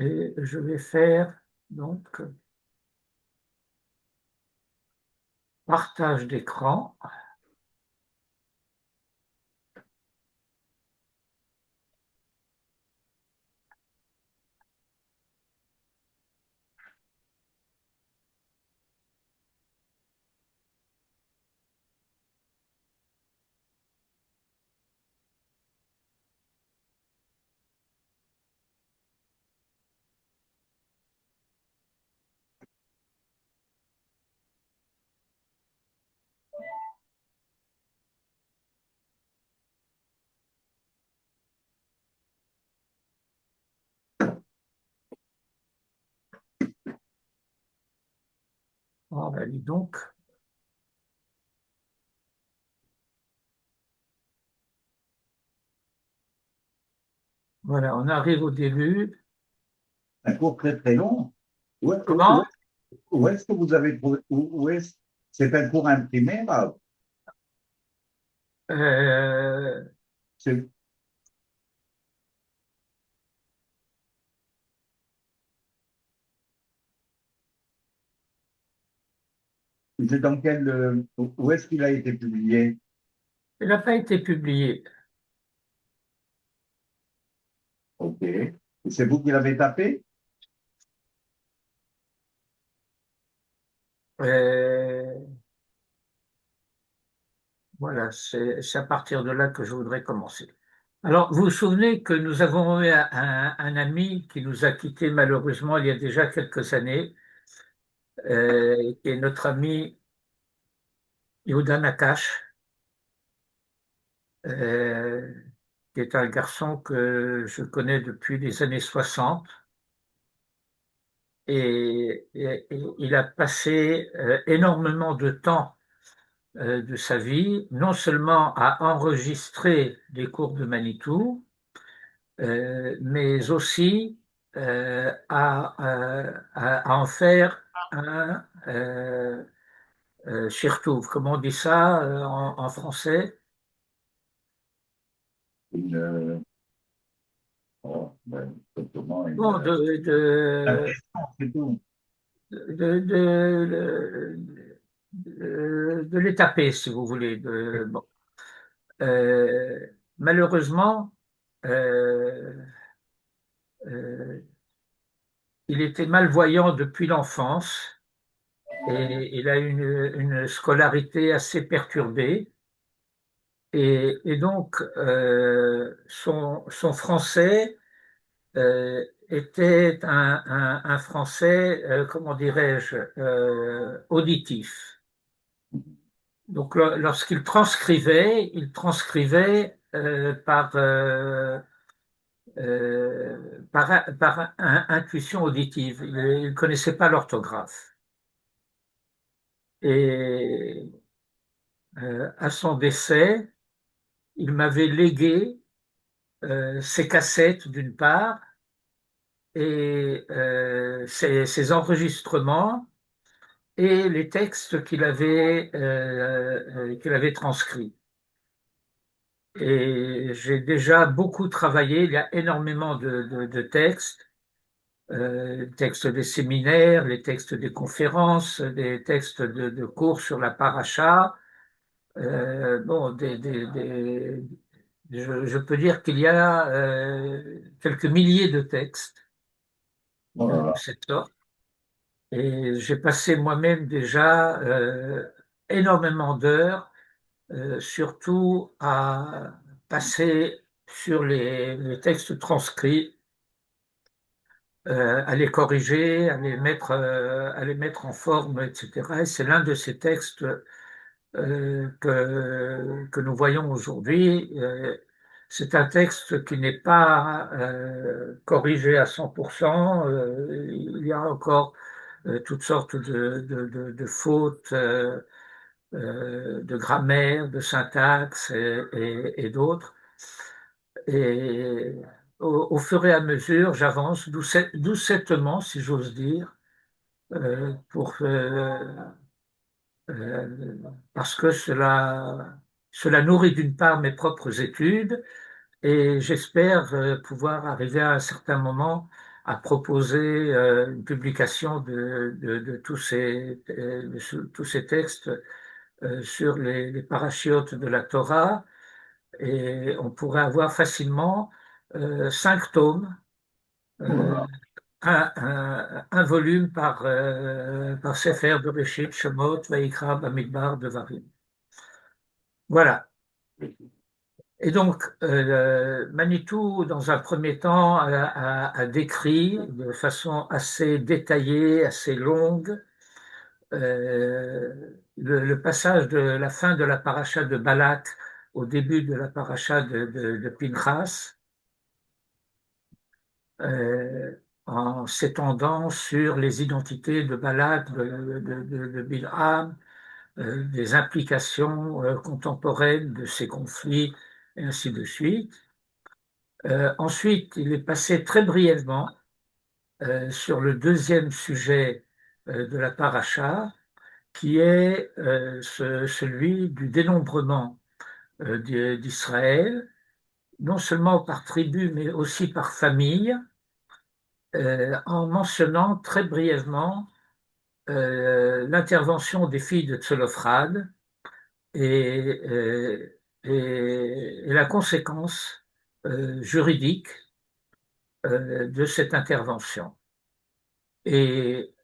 Et je vais faire donc partage d'écran. Oh, ben, dis donc. Voilà, on arrive au début. Un cours très très long. Où, où- Comment? où est-ce que vous avez trouvé, c'est un cours imprimé, là? Euh, C'est c'est dans quel, où est-ce qu'il a été publié? il n'a pas été publié. Ok. C'est vous qui l'avez tapé? Euh, voilà, c'est à partir de là que je voudrais commencer. Alors, vous vous souvenez que nous avons eu un ami qui nous a quittés malheureusement il y a déjà quelques années, qui est notre ami Yehuda Nakash, euh, qui est un garçon que je connais depuis les années 60. Et il a passé énormément de temps de sa vie, non seulement à enregistrer les cours de Manitou, mais aussi à en faire un shirtuv. Comment on dit ça en français? Une, comment Bon, impression, c'est tout. de, de, de les taper, si vous voulez. Bon. Euh, Malheureusement, euh, euh, il était malvoyant depuis l'enfance et il a une scolarité assez perturbée. Et donc, son français était un français, comment dirais-je, auditif. Donc, lorsqu'il transcrivait, il transcrivait par intuition auditive. Il ne connaissait pas l'orthographe. Et à son décès, il m'avait légué ses cassettes d'une part et ses enregistrements et les textes qu'il avait transcrits. Et j'ai déjà beaucoup travaillé, il y a énormément de textes, textes des séminaires, les textes des conférences, des textes de cours sur la paracha. Bon, je peux dire qu'il y a quelques milliers de textes Oh là de là. cette sorte. Et j'ai passé moi-même déjà énormément d'heures, surtout à passer sur les textes transcrits, à les corriger, à les mettre en forme, etc. Et c'est l'un de ces textes que nous voyons aujourd'hui. C'est un texte qui n'est pas corrigé à 100%. Il y a encore toutes sortes de fautes de grammaire, de syntaxe et d'autres. Et au fur et à mesure, j'avance doucettement, si j'ose dire, pour parce que cela nourrit d'une part mes propres études et j'espère pouvoir arriver à un certain moment a proposé une publication de tous ces textes sur les parachiotes de la Torah, et on pourrait avoir facilement 5 tomes, euh, Oula. un volume par Sefer Bereshit, Shemot, Vayikra, Bamidbar, Devarim. Voilà. Et donc, Manitou, dans un premier temps, a décrit de façon assez détaillée, assez longue, le passage de la fin de la paracha de Balak au début de la paracha de Pinchas, euh, en s'étendant sur les identités de Balak, de Bilham, des implications contemporaines de ces conflits, et ainsi de suite. Ensuite, il est passé très brièvement sur le deuxième sujet de la paracha, qui est celui du dénombrement d'Israël, non seulement par tribu, mais aussi par famille, en mentionnant très brièvement l'intervention des filles de Tselophrad et, et la conséquence juridique de cette intervention. Et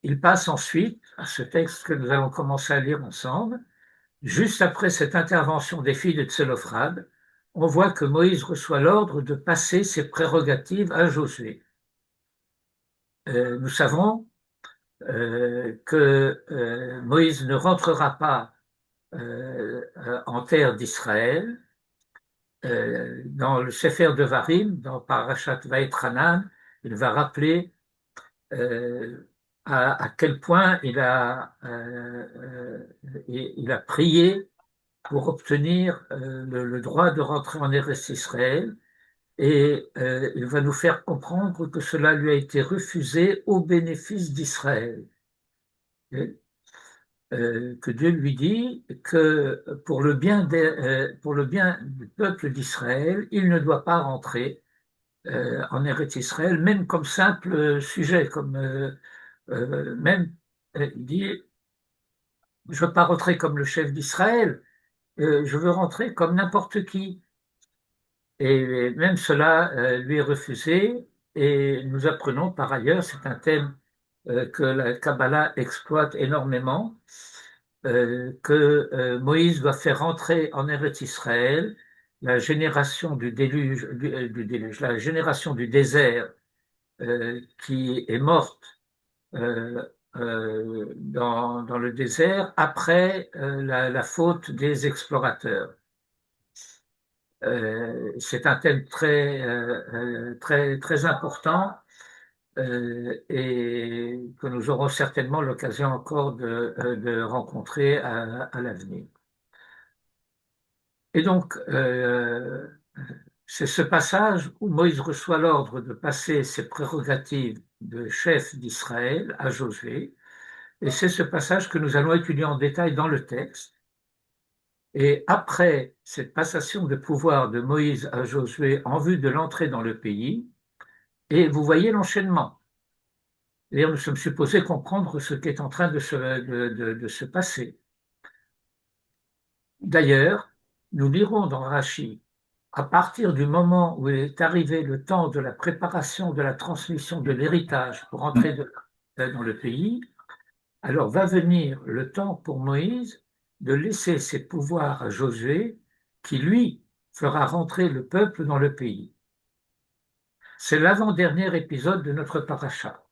il passe ensuite à ce texte que nous allons commencer à lire ensemble. Juste après cette intervention des filles de Tselophrad, on voit que Moïse reçoit l'ordre de passer ses prérogatives à Josué. Nous savons que Moïse ne rentrera pas en terre d'Israël. Dans le Sefer Devarim, dans Parashat Vaïtranan, il va rappeler à quel point il a prié pour obtenir le droit de rentrer en Eretz Israël, et il va nous faire comprendre que cela lui a été refusé au bénéfice d'Israël. Que Dieu lui dit que pour le bien du peuple d'Israël, il ne doit pas rentrer en Eretz Israël, même comme simple sujet, même, il dit, je ne veux pas rentrer comme le chef d'Israël, je veux rentrer comme n'importe qui. Et même cela lui est refusé. Et nous apprenons par ailleurs, c'est un thème que la Kabbalah exploite énormément, que Moïse doit faire rentrer en Eretz Israël la génération du déluge, la génération du désert qui est morte dans le désert après la faute des explorateurs. C'est un thème très important et que nous aurons certainement l'occasion encore de rencontrer à l'avenir. Et donc, c'est ce passage où Moïse reçoit l'ordre de passer ses prérogatives de chef d'Israël à Josué, et c'est ce passage que nous allons étudier en détail dans le texte. Et après cette passation de pouvoir de Moïse à Josué en vue de l'entrée dans le pays, et vous voyez l'enchaînement. D'ailleurs, nous sommes supposés comprendre ce qui est en train de se passer. D'ailleurs, nous lirons dans Rachi, à partir du moment où est arrivé le temps de la préparation de la transmission de l'héritage pour entrer dans le pays, alors va venir le temps pour Moïse de laisser ses pouvoirs à Josué, qui lui fera rentrer le peuple dans le pays. C'est l'avant-dernier épisode de notre paracha.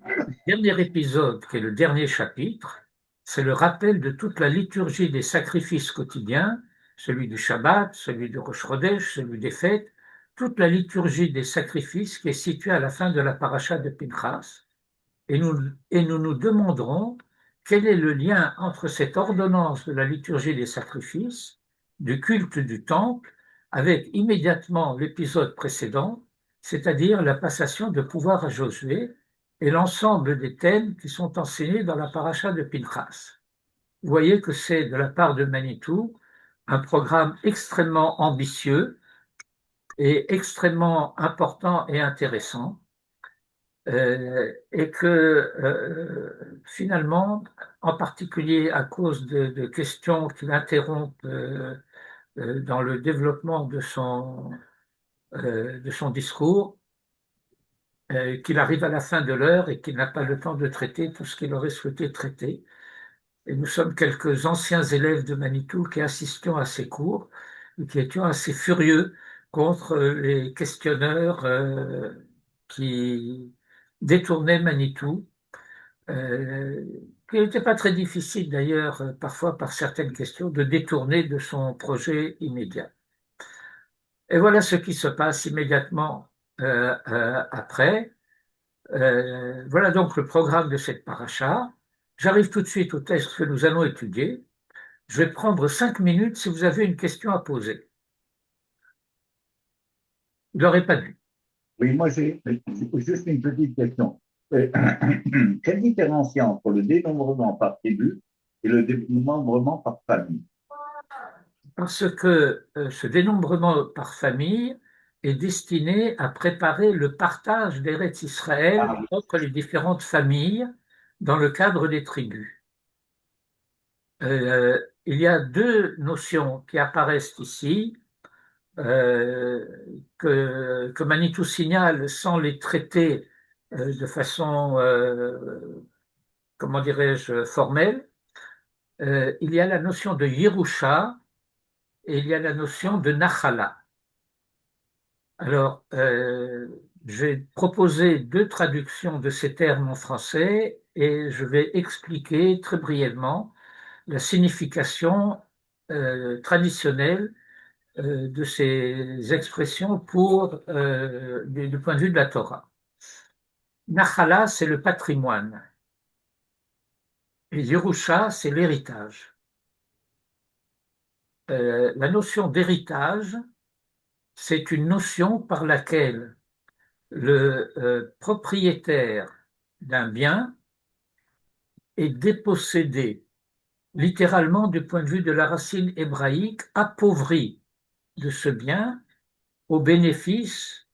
Le dernier épisode, qui est le dernier chapitre, c'est le rappel de toute la liturgie des sacrifices quotidiens, celui du Shabbat, celui du Rosh Chodesh, celui des fêtes, toute la liturgie des sacrifices qui est située à la fin de la paracha de Pinchas. Et nous demanderons quel est le lien entre cette ordonnance de la liturgie des sacrifices, du culte du temple, avec immédiatement l'épisode précédent, c'est-à-dire la passation de pouvoir à Josué et l'ensemble des thèmes qui sont enseignés dans la paracha de Pinchas. Vous voyez que c'est de la part de Manitou un programme extrêmement ambitieux est extrêmement important et intéressant, et que finalement, en particulier à cause de questions qui l'interrompent dans le développement de son discours, qu'il arrive à la fin de l'heure et qu'il n'a pas le temps de traiter tout ce qu'il aurait souhaité traiter. Et nous sommes quelques anciens élèves de Manitou qui assistions à ces cours et qui étions assez furieux contre les questionneurs qui détournaient Manitou, qui n'était pas très difficile d'ailleurs, parfois par certaines questions, de détourner de son projet immédiat. Et voilà ce qui se passe immédiatement après. Voilà donc le programme de cette paracha. J'arrive tout de suite au texte que nous allons étudier. Je vais prendre 5 minutes si vous avez une question à poser. Vous n'aurez pas dû. Oui, moi j'ai juste une petite question. Euh, Quelle différence il y a entre le dénombrement par tribu et le dénombrement par famille? Parce que ce dénombrement par famille est destiné à préparer le partage d'Eretz Israël Ah, entre les différentes familles dans le cadre des tribus. Il y a deux notions qui apparaissent ici, euh, que Manitou signale sans les traiter de façon, comment dirais-je, formelle. Il y a la notion de Yerusha et il y a la notion de Nachala. Alors, j'ai proposé deux traductions de ces termes en français et je vais expliquer très brièvement la signification traditionnelle de ces expressions du point de vue de la Torah. Nachala, c'est le patrimoine et Yerusha, c'est l'héritage. La notion d'héritage, c'est une notion par laquelle le propriétaire d'un bien est dépossédé, littéralement du point de vue de la racine hébraïque, appauvri de ce bien au bénéfice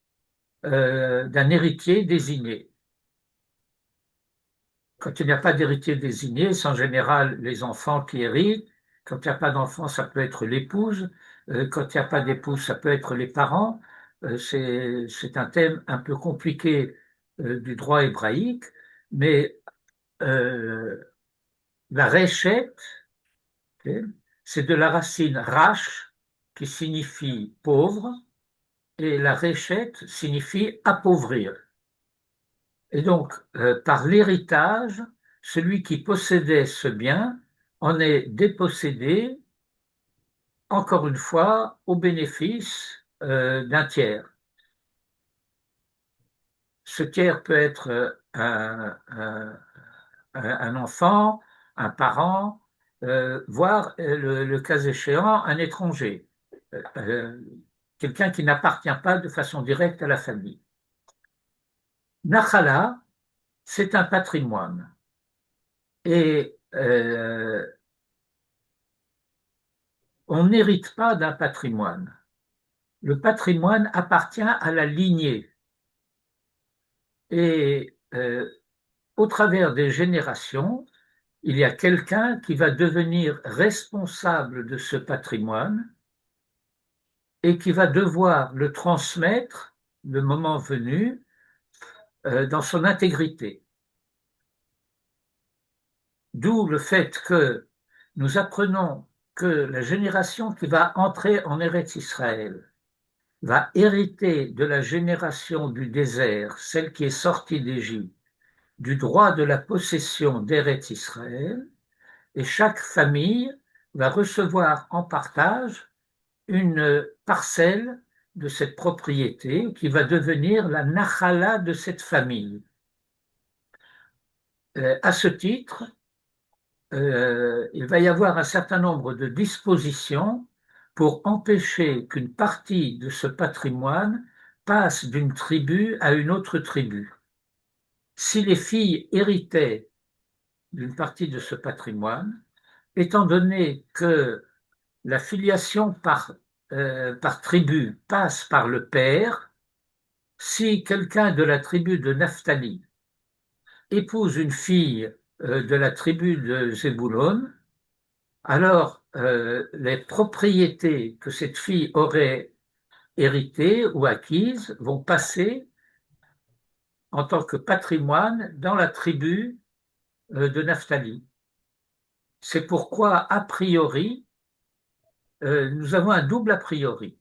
d'un héritier désigné. Quand il n'y a pas d'héritier désigné, c'est en général les enfants qui héritent. Quand il n'y a pas d'enfant, ça peut être l'épouse. Quand il n'y a pas d'épouse, ça peut être les parents. C'est un thème un peu compliqué du droit hébraïque, mais euh, la réchette, okay, c'est de la racine rach, qui signifie pauvre, et la réchette signifie appauvrir. Et donc, par l'héritage, celui qui possédait ce bien en est dépossédé, encore une fois, au bénéfice d'un tiers. Ce tiers peut être un enfant, un parent, voire, le cas échéant, un étranger, euh, quelqu'un qui n'appartient pas de façon directe à la famille. Nachala, c'est un patrimoine. Et on n'hérite pas d'un patrimoine. Le patrimoine appartient à la lignée. Et au travers des générations, il y a quelqu'un qui va devenir responsable de ce patrimoine et qui va devoir le transmettre, le moment venu, dans son intégrité. D'où le fait que nous apprenons que la génération qui va entrer en Eretz Israël va hériter de la génération du désert, celle qui est sortie d'Égypte, du droit de la possession d'Eretz Israël, et chaque famille va recevoir en partage une parcelle de cette propriété qui va devenir la nachala de cette famille. À ce titre, il va y avoir un certain nombre de dispositions pour empêcher qu'une partie de ce patrimoine passe d'une tribu à une autre tribu. Si les filles héritaient d'une partie de ce patrimoine, étant donné que la filiation par par tribu passe par le père, si quelqu'un de la tribu de Naphtali épouse une fille de la tribu de Zébulon, alors les propriétés que cette fille aurait héritées ou acquises vont passer en tant que patrimoine dans la tribu de Naphtali. C'est pourquoi, a priori, nous avons un double a priori.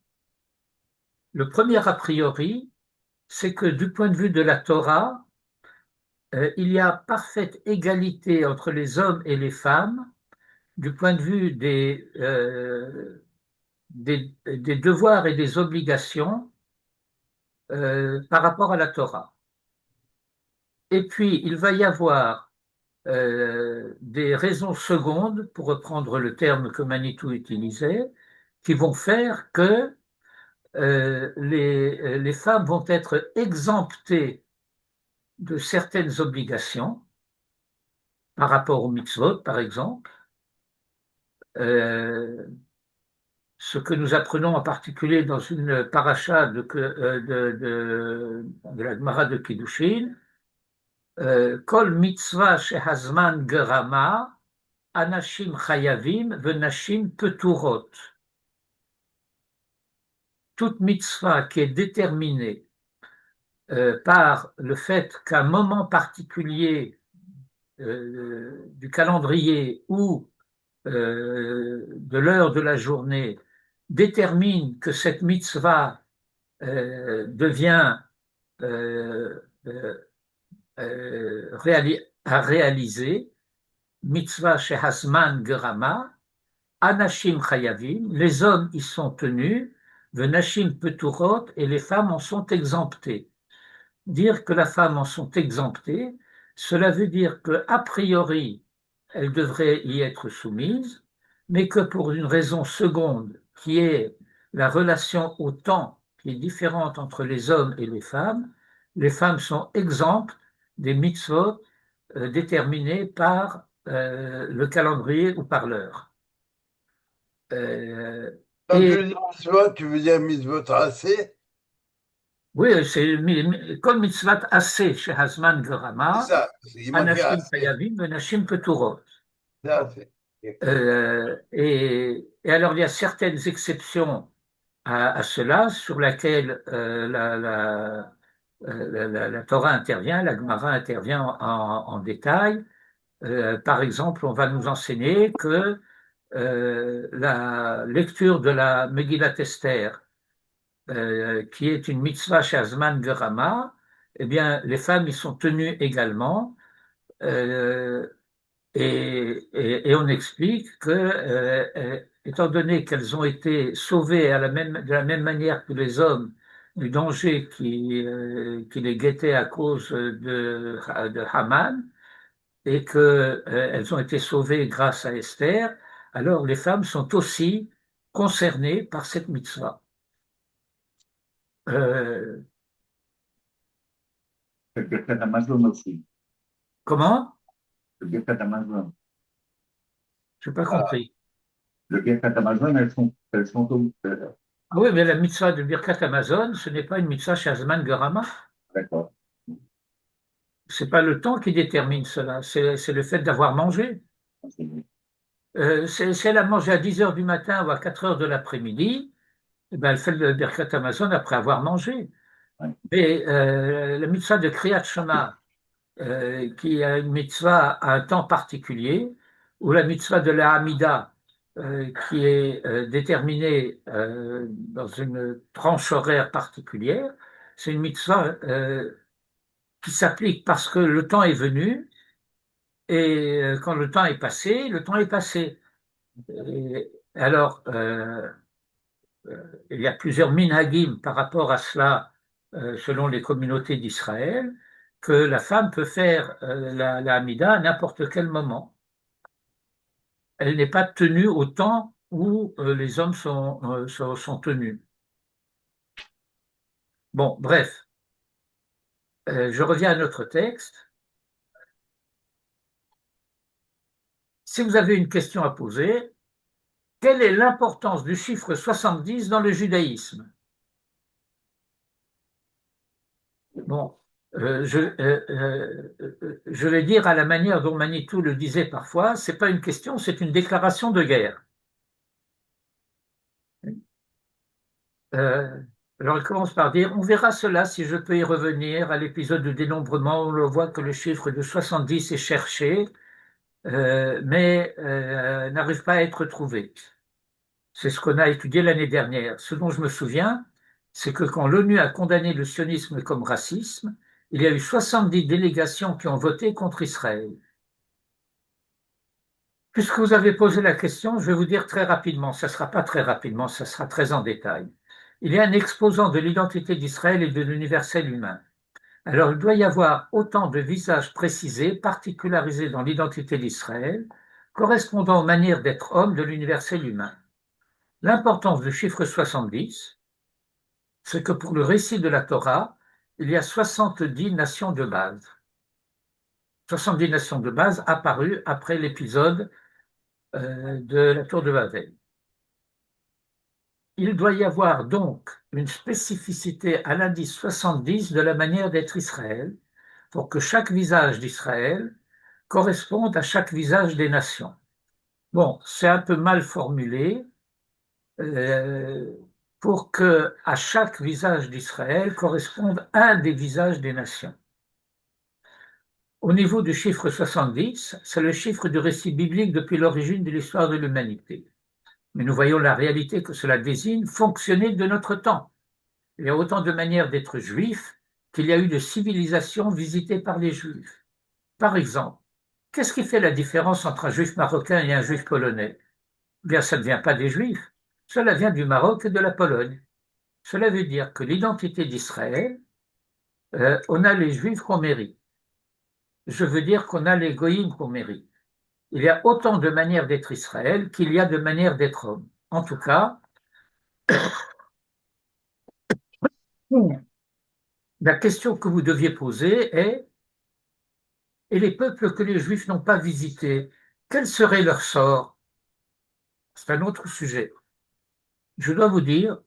Le premier a priori, c'est que du point de vue de la Torah, il y a parfaite égalité entre les hommes et les femmes du point de vue des devoirs et des obligations par rapport à la Torah. Et puis, il va y avoir des raisons secondes, pour reprendre le terme que Manitou utilisait, qui vont faire que les femmes vont être exemptées de certaines obligations par rapport aux mitzvot, par exemple. Ce que nous apprenons en particulier dans une paracha de la Gemara de Kiddushin, Kol mitzvah shehazman gerama, anashim chayavim venashim peturot. Toute mitzvah qui est déterminée par le fait qu'un moment particulier du calendrier ou de l'heure de la journée détermine que cette mitzvah devient à réaliser, mitzvah shehasman gerama, anashim chayavim, les hommes y sont tenus, venashim peturot, et les femmes en sont exemptées. Dire que la femme en sont exemptées, cela veut dire que a priori, elles devraient y être soumises, mais que pour une raison seconde, qui est la relation au temps, qui est différente entre les hommes et les femmes sont exemptes des mitzvot déterminés par le calendrier ou par l'heure. Quand tu Et veux dire mitzvot, tu veux dire mitzvot tracé? oui, c'est comme mitzvat assez chez Hazman C'est Gerama, ça, il manquait Anashim assez. Chayavim, Venashim Peturot. Ça, c'est- Et alors, il y a certaines exceptions à cela sur laquelle la Torah intervient, la Gemara intervient en détail. Par exemple, on va nous enseigner que la lecture de la Megillat Esther, qui est une mitzvah shazman gerama, eh bien, les femmes y sont tenues également. Euh, et on explique que, étant donné qu'elles ont été sauvées de la même manière que les hommes du danger qui les guettait à cause de Haman, et qu'elles ont été sauvées grâce à Esther, alors les femmes sont aussi concernées par cette mitzvah. Euh, Le Birkat Amazon aussi. comment? Le Birkat Amazon. Je n'ai pas Ah, compris. Le Birkat Amazon, elles sont Ah oui, mais la mitzvah de Birkat Amazon, ce n'est pas une mitzvah Shazman Gerama. d'accord. C'est pas le temps qui détermine cela, c'est le fait d'avoir mangé. Si elle a mangé à 10 heures du matin ou à 4 heures de l'après-midi, eh ben, elle fait le Birkat Amazon après avoir mangé. Ouais. Mais la mitzvah de Kriyat Shema, qui a une mitzvah à un temps particulier, ou la mitzvah de la Hamida, qui est déterminée dans une tranche horaire particulière, c'est une mitzvah qui s'applique parce que le temps est venu, et quand le temps est passé, le temps est passé. Et alors, il y a plusieurs minhagim par rapport à cela, selon les communautés d'Israël, que la femme peut faire la Hamida à n'importe quel moment. Elle n'est pas tenue au temps où les hommes sont tenus. Bon, bref, je reviens à notre texte. Si vous avez une question à poser, quelle est l'importance du chiffre 70 dans le judaïsme? Bon, je vais dire à la manière dont Manitou le disait parfois, c'est pas une question, c'est une déclaration de guerre. Euh, alors il commence par dire, on verra cela si je peux y revenir à l'épisode de dénombrement où on voit que le chiffre de 70 est cherché, mais n'arrive pas à être trouvé. C'est ce qu'on a étudié l'année dernière. Ce dont je me souviens, c'est que quand l'ONU a condamné le sionisme comme racisme, il y a eu 70 délégations qui ont voté contre Israël. Puisque vous avez posé la question, je vais vous dire très rapidement, ça ne sera pas très rapidement, ça sera très en détail. Il y a un exposant de l'identité d'Israël et de l'universel humain. Alors, il doit y avoir autant de visages précisés, particularisés dans l'identité d'Israël, correspondant aux manières d'être homme de l'universel humain. L'importance du chiffre 70, c'est que pour le récit de la Torah, il y a 70 nations de base. 70 nations de base apparues après l'épisode de la tour de Babel. Il doit y avoir donc une spécificité à l'indice 70 de la manière d'être Israël, pour que chaque visage d'Israël corresponde à chaque visage des nations. Bon, c'est un peu mal formulé, pour que à chaque visage d'Israël corresponde un des visages des nations. Au niveau du chiffre 70, c'est le chiffre du récit biblique depuis l'origine de l'histoire de l'humanité. Mais nous voyons la réalité que cela désigne fonctionner de notre temps. Il y a autant de manières d'être juif qu'il y a eu de civilisations visitées par les juifs. Par exemple, qu'est-ce qui fait la différence entre un juif marocain et un juif polonais? Eh bien, ça ne vient pas des juifs, cela vient du Maroc et de la Pologne. Cela veut dire que l'identité d'Israël, on a les juifs qu'on mérite. Je veux dire qu'on a les goïms qu'on mérite. Il y a autant de manières d'être Israël qu'il y a de manières d'être homme. En tout cas, la question que vous deviez poser est, et les peuples que les Juifs n'ont pas visités, quel serait leur sort? C'est un autre sujet. Je dois vous dire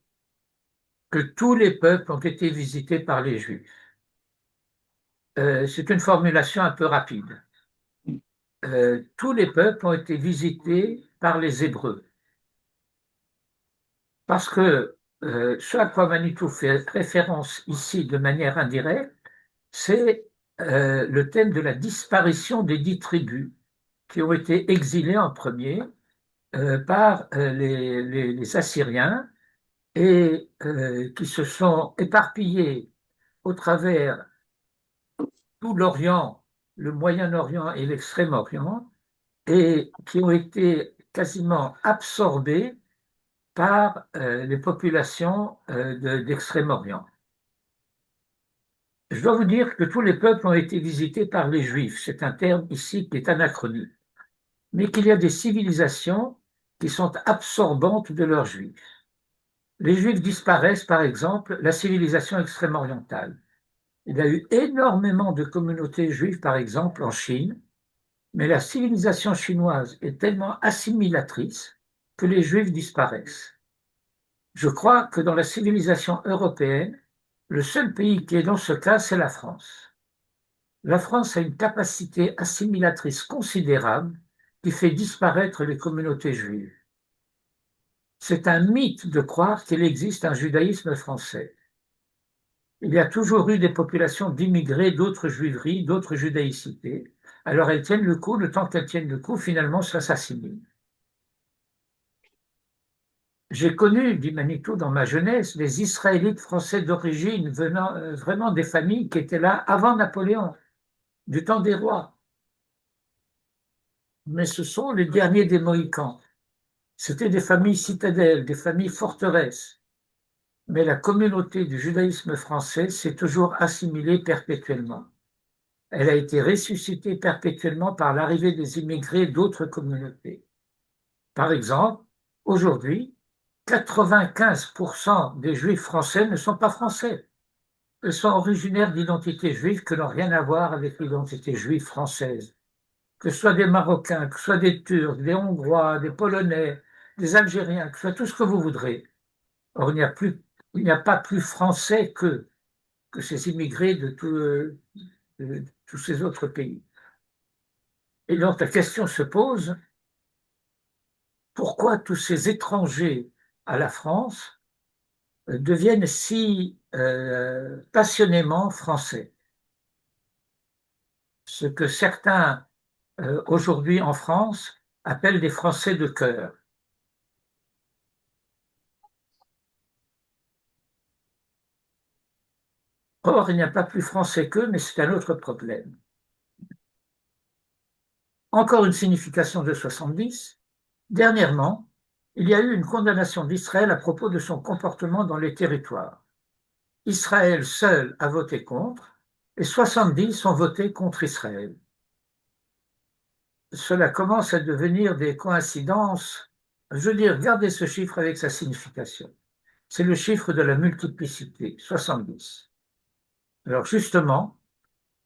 que tous les peuples ont été visités par les Juifs. C'est une formulation un peu rapide. Tous les peuples ont été visités par les Hébreux. Parce que ce à quoi Manitou fait référence ici de manière indirecte, c'est le thème de la disparition des 10 tribus qui ont été exilées en premier par les Assyriens et qui se sont éparpillées au travers tout l'Orient, le Moyen-Orient et l'Extrême-Orient, et qui ont été quasiment absorbées par les populations d'Extrême-Orient. Je dois vous dire que tous les peuples ont été visités par les Juifs. C'est un terme ici qui est anachronique. Mais qu'il y a des civilisations qui sont absorbantes de leurs Juifs. Les Juifs disparaissent, par exemple, la civilisation extrême-orientale. Il y a eu énormément de communautés juives, par exemple, en Chine, mais la civilisation chinoise est tellement assimilatrice que les Juifs disparaissent. Je crois que dans la civilisation européenne, le seul pays qui est dans ce cas, c'est la France. La France a une capacité assimilatrice considérable qui fait disparaître les communautés juives. C'est un mythe de croire qu'il existe un judaïsme français. Il y a toujours eu des populations d'immigrés, d'autres juiveries, d'autres judaïcités. Alors elles tiennent le coup, le temps qu'elles tiennent le coup, finalement ça s'assimile. J'ai connu, dit Manitou, dans ma jeunesse, des Israélites français d'origine venant vraiment des familles qui étaient là avant Napoléon, du temps des rois. Mais ce sont les derniers des Mohicans. C'était des familles citadelles, des familles forteresses. Mais la communauté du judaïsme français s'est toujours assimilée perpétuellement. Elle a été ressuscitée perpétuellement par l'arrivée des immigrés d'autres communautés. Par exemple, aujourd'hui, 95% des juifs français ne sont pas français. Ils sont originaires d'identités juives qui n'ont rien à voir avec l'identité juive française. Que ce soit des Marocains, que ce soit des Turcs, des Hongrois, des Polonais, des Algériens, que ce soit tout ce que vous voudrez. Or, il n'y a pas plus français que ces immigrés de tous ces autres pays. Et donc la question se pose, pourquoi tous ces étrangers à la France deviennent si passionnément français? Ce que certains aujourd'hui en France appellent des Français de cœur. Or, il n'y a pas plus français qu'eux, mais c'est un autre problème. Encore une signification de 70. Dernièrement, il y a eu une condamnation d'Israël à propos de son comportement dans les territoires. Israël seul a voté contre et 70 ont voté contre Israël. Cela commence à devenir des coïncidences. Je veux dire, gardez ce chiffre avec sa signification. C'est le chiffre de la multiplicité, 70. Alors justement,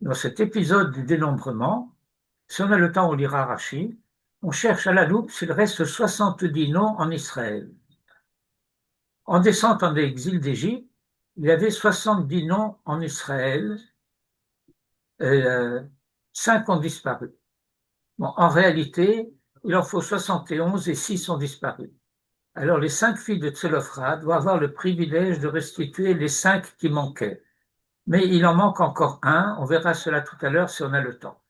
dans cet épisode du dénombrement, si on a le temps, on lira Rachi, on cherche à la loupe s'il reste 70 noms en Israël. En descente en exil d'Égypte, il y avait 70 noms en Israël, et 5 ont disparu. Bon, en réalité, il en faut 71 et 6 ont disparu. Alors les 5 filles de Tselophrad doivent avoir le privilège de restituer les 5 qui manquaient. Mais il en manque encore un, on verra cela tout à l'heure si on a le temps.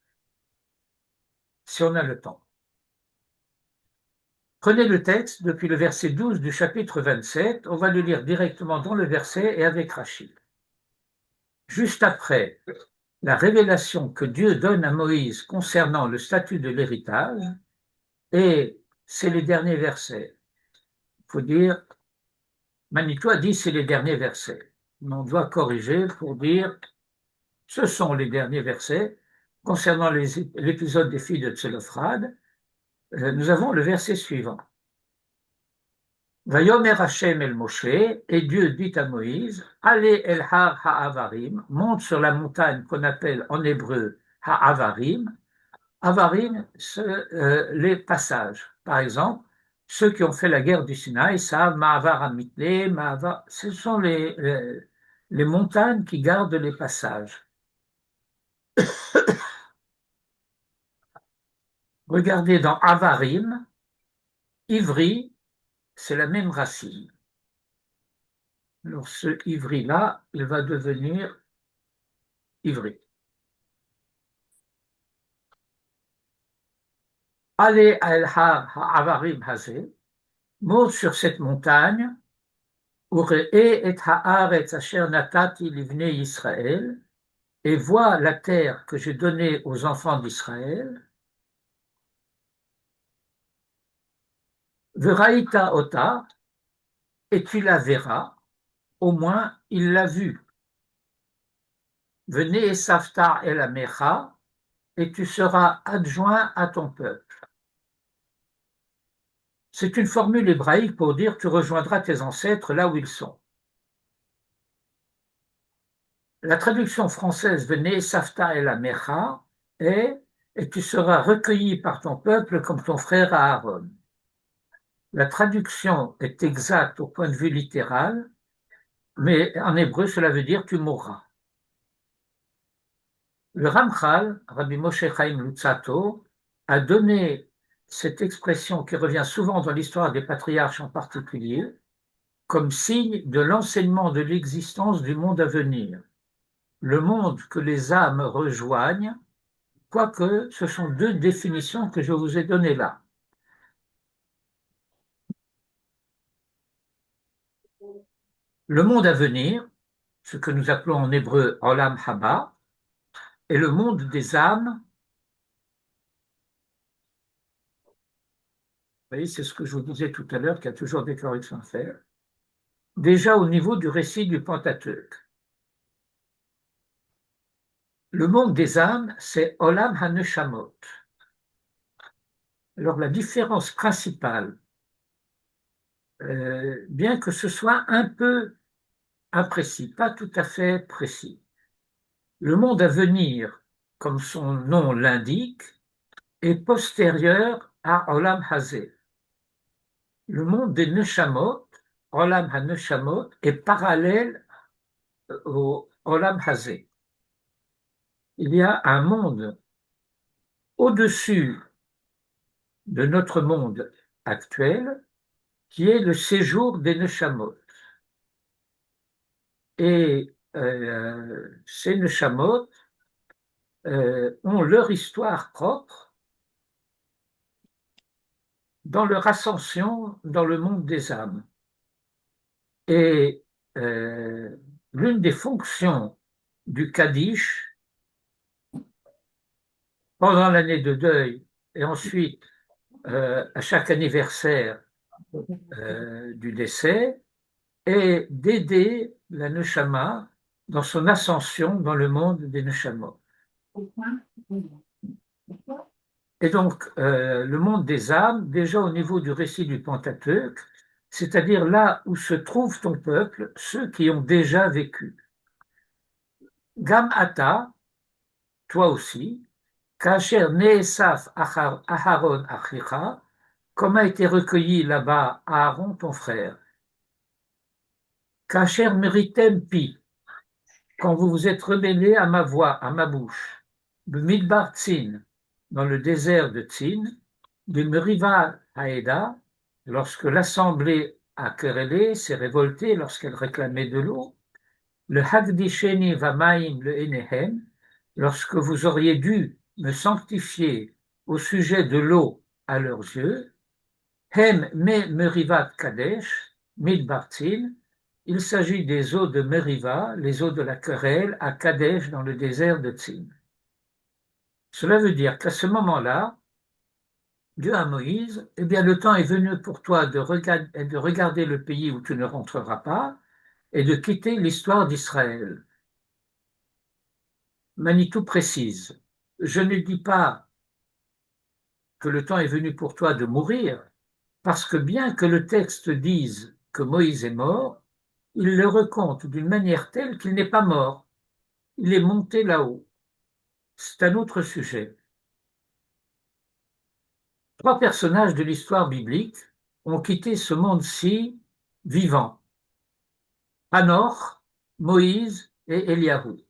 Si on a le temps. Prenez le texte depuis le verset 12 du chapitre 27, on va le lire directement dans le verset et avec Rachid. Juste après la révélation que Dieu donne à Moïse concernant le statut de l'héritage, et c'est les derniers versets. Il faut dire, Manitou a dit c'est les derniers versets. On doit corriger pour dire ce sont les derniers versets. Concernant l'épisode des filles de Tselophrad, nous avons le verset suivant. Vayomer Hashem el Moshe, et Dieu dit à Moïse, allez el har ha'avarim, monte sur la montagne qu'on appelle en hébreu ha'avarim. Avarim, les passages. Par exemple, ceux qui ont fait la guerre du Sinaï savent Ma'avar Amitlé, Ma'avar, ce sont les montagnes qui gardent les passages. Regardez dans Avarim, Ivri, c'est la même racine. Alors ce Ivri-là, il va devenir Ivri. Allez à El Har Ha'avarim Hazé, monte sur cette montagne, Ure'e et Ha'aretz Asher Natati Livnei Israël, et vois la terre que j'ai donnée aux enfants d'Israël. Veraïta ota, et tu la verras, au moins il l'a vue. Venez Safta el Amecha, et tu seras adjoint à ton peuple. C'est une formule hébraïque pour dire tu rejoindras tes ancêtres là où ils sont. La traduction française Venez Safta el Amecha est et tu seras recueilli par ton peuple comme ton frère Aaron. La traduction est exacte au point de vue littéral, mais en hébreu, cela veut dire tu mourras. Le Ramchal, Rabbi Moshe Chaim Luzzatto, a donné cette expression qui revient souvent dans l'histoire des patriarches en particulier, comme signe de l'enseignement de l'existence du monde à venir, le monde que les âmes rejoignent, quoique ce sont deux définitions que je vous ai données là. Le monde à venir, ce que nous appelons en hébreu Olam Haba, est le monde des âmes. Vous voyez, c'est ce que je vous disais tout à l'heure, qu'il y a toujours des corrections à faire. Déjà au niveau du récit du Pentateuque. Le monde des âmes, c'est Olam HaNeshamot. Alors la différence principale, bien que ce soit un peu imprécis, pas tout à fait précis, le monde à venir, comme son nom l'indique, est postérieur à Olam Hazé. le monde des Neshamot, Olam HaNeshamot, est parallèle au Olam Hazé. Il y a un monde au-dessus de notre monde actuel qui est le séjour des Neshamot. Et ces Neshamot ont leur histoire propre dans leur ascension dans le monde des âmes. Et l'une des fonctions du Kaddish, pendant l'année de deuil et ensuite à chaque anniversaire du décès, est d'aider la Neshama dans son ascension dans le monde des Neshamot. Et donc, le monde des âmes, déjà au niveau du récit du Pentateuque, c'est-à-dire là où se trouve ton peuple, ceux qui ont déjà vécu. Gam ata, toi aussi, Kacher Neesaf Aharon Achicha, comme a été recueilli là-bas Aaron ton frère. Kacher Meritem Pi, quand vous vous êtes rebellés à ma voix, à ma bouche. B'midbar Tzin, dans le désert de Tzin, de Meriva Haeda, lorsque l'assemblée a querellé, s'est révoltée lorsqu'elle réclamait de l'eau. Le Hagdisheni Vamaim le Enehem, lorsque vous auriez dû me sanctifier au sujet de l'eau à leurs yeux, Hem me Merivat Kadesh, Midbar Tzin, il s'agit des eaux de Meriva, les eaux de la querelle, à Kadesh, dans le désert de Tzin. Cela veut dire qu'à ce moment-là, Dieu à Moïse, eh bien, le temps est venu pour toi de regarder le pays où tu ne rentreras pas et de quitter l'histoire d'Israël. Manitou précise, je ne dis pas que le temps est venu pour toi de mourir, parce que bien que le texte dise que Moïse est mort, il le raconte d'une manière telle qu'il n'est pas mort. Il est monté là-haut. C'est un autre sujet. Trois personnages de l'histoire biblique ont quitté ce monde-ci vivant. Hanoch, Moïse et Eliahu.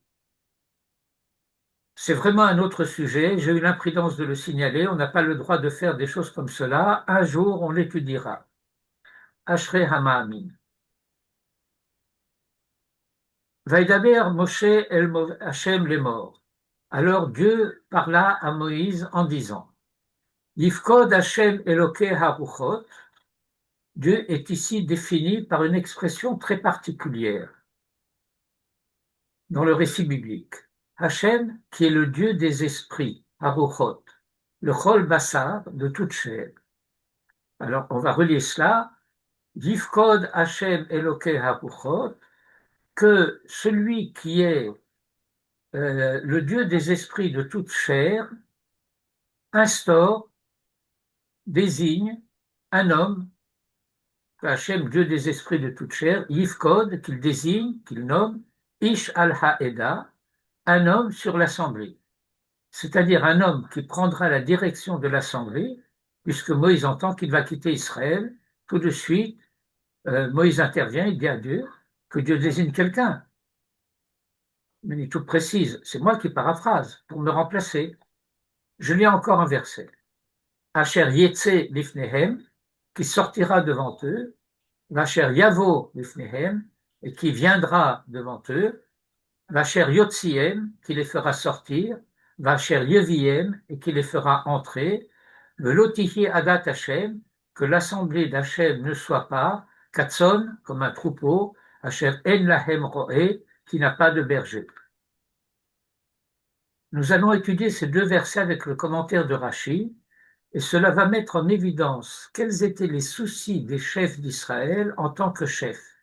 C'est vraiment un autre sujet. J'ai eu l'imprudence de le signaler. On n'a pas le droit de faire des choses comme cela. Un jour, on l'étudiera. Ashrei Hamaamin. Vaidaber Moshe el Hashem les morts. Alors Dieu parla à Moïse en disant, Yifkod Hashem Elokeh Haruchot. Dieu est ici défini par une expression très particulière dans le récit biblique. Hachem, qui est le Dieu des esprits, Haruchot, le Chol Bassar de toute chair. Alors, on va relier cela. Yifkod Hachem Elokeh Haruchot, que celui qui est le Dieu des esprits de toute chair instaure, désigne un homme, Hachem, Dieu des esprits de toute chair, Yifkod, qu'il désigne, qu'il nomme, Ish al-Ha'eda, un homme sur l'assemblée, c'est-à-dire un homme qui prendra la direction de l'assemblée, puisque Moïse entend qu'il va quitter Israël. Tout de suite, Moïse intervient, il dit à Dieu que Dieu désigne quelqu'un. Mais il est tout précise, c'est moi qui paraphrase pour me remplacer. Je lis encore un verset. Asher Yetze Lifnehem, qui sortira devant eux, Asher Yavo Lifnehem, et qui viendra devant eux, Vacher Yotziem, qui les fera sortir, Vacher Yeviem, et qui les fera entrer, Velotihi Adat Hashem, que l'assemblée d'Hachem ne soit pas, Katson, comme un troupeau, Asher En Lahem Roé, qui n'a pas de berger. Nous allons étudier ces deux versets avec le commentaire de Rashi, et cela va mettre en évidence quels étaient les soucis des chefs d'Israël en tant que chefs.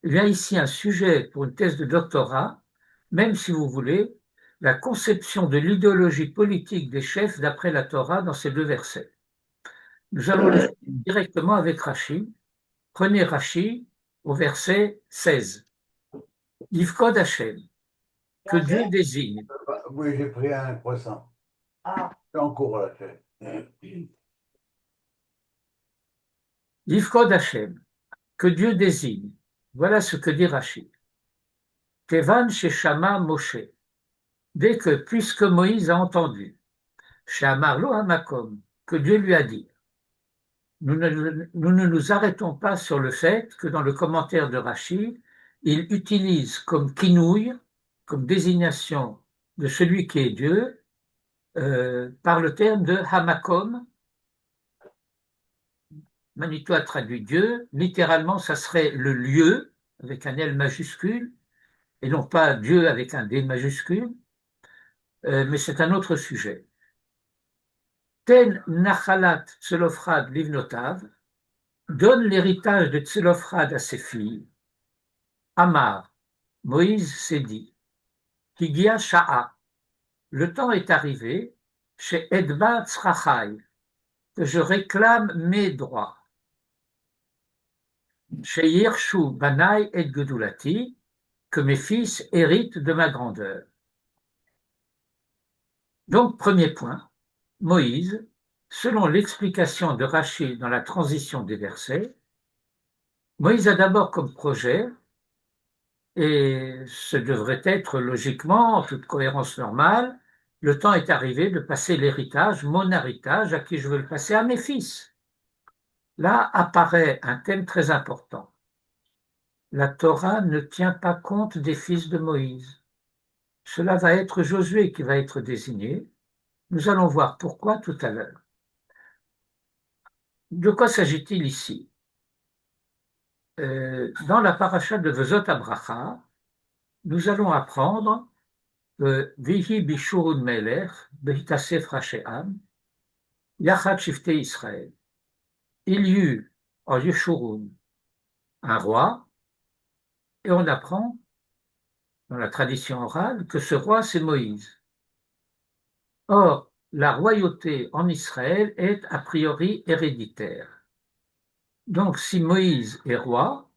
Il y a ici un sujet pour une thèse de doctorat, même si vous voulez, la conception de l'idéologie politique des chefs d'après la Torah dans ces deux versets. Nous allons le faire directement avec Rashi. Prenez Rashi au verset 16. Yifkod Hashem, que Dieu désigne. Oui, j'ai pris un croissant. Ah. En cours, là. Yifkod Hashem, que Dieu désigne. Voilà ce que dit Rachid. Kevan Sheshama Moshe, dès que, puisque Moïse a entendu, Sheamar Lo Hamakom, que Dieu lui a dit. Nous ne nous arrêtons pas sur le fait que dans le commentaire de Rachid, il utilise comme kinouï, comme désignation de celui qui est Dieu, par le terme de Hamakom. Manitou a traduit Dieu, littéralement ça serait le lieu, avec un L majuscule, et non pas Dieu avec un D majuscule, mais c'est un autre sujet. Ten Nachalat Tselophrad Livnotav donne l'héritage de Tselophrad à ses filles. Amar, Moïse s'est dit, Higia Sha'a, le temps est arrivé, chez Edba Tzrachai, que je réclame mes droits. Chez Yirshu Banai et Gedulati, que mes fils héritent de ma grandeur. Donc, premier point, Moïse, selon l'explication de Rachid dans la transition des versets, Moïse a d'abord comme projet, et ce devrait être logiquement, en toute cohérence normale, le temps est arrivé de passer l'héritage, mon héritage, à qui je veux le passer, à mes fils. Là apparaît un thème très important. La Torah ne tient pas compte des fils de Moïse. Cela va être Josué qui va être désigné. Nous allons voir pourquoi tout à l'heure. De quoi s'agit-il ici? Dans la paracha de Vezot Abracha, nous allons apprendre que Vihi Bishurun Melech, Behitasef Racheam, Yachat Shifte Israël. Il y eut en Yeshurun un roi, et on apprend dans la tradition orale que ce roi c'est Moïse. Or, la royauté en Israël est a priori héréditaire. Donc, si Moïse est roi,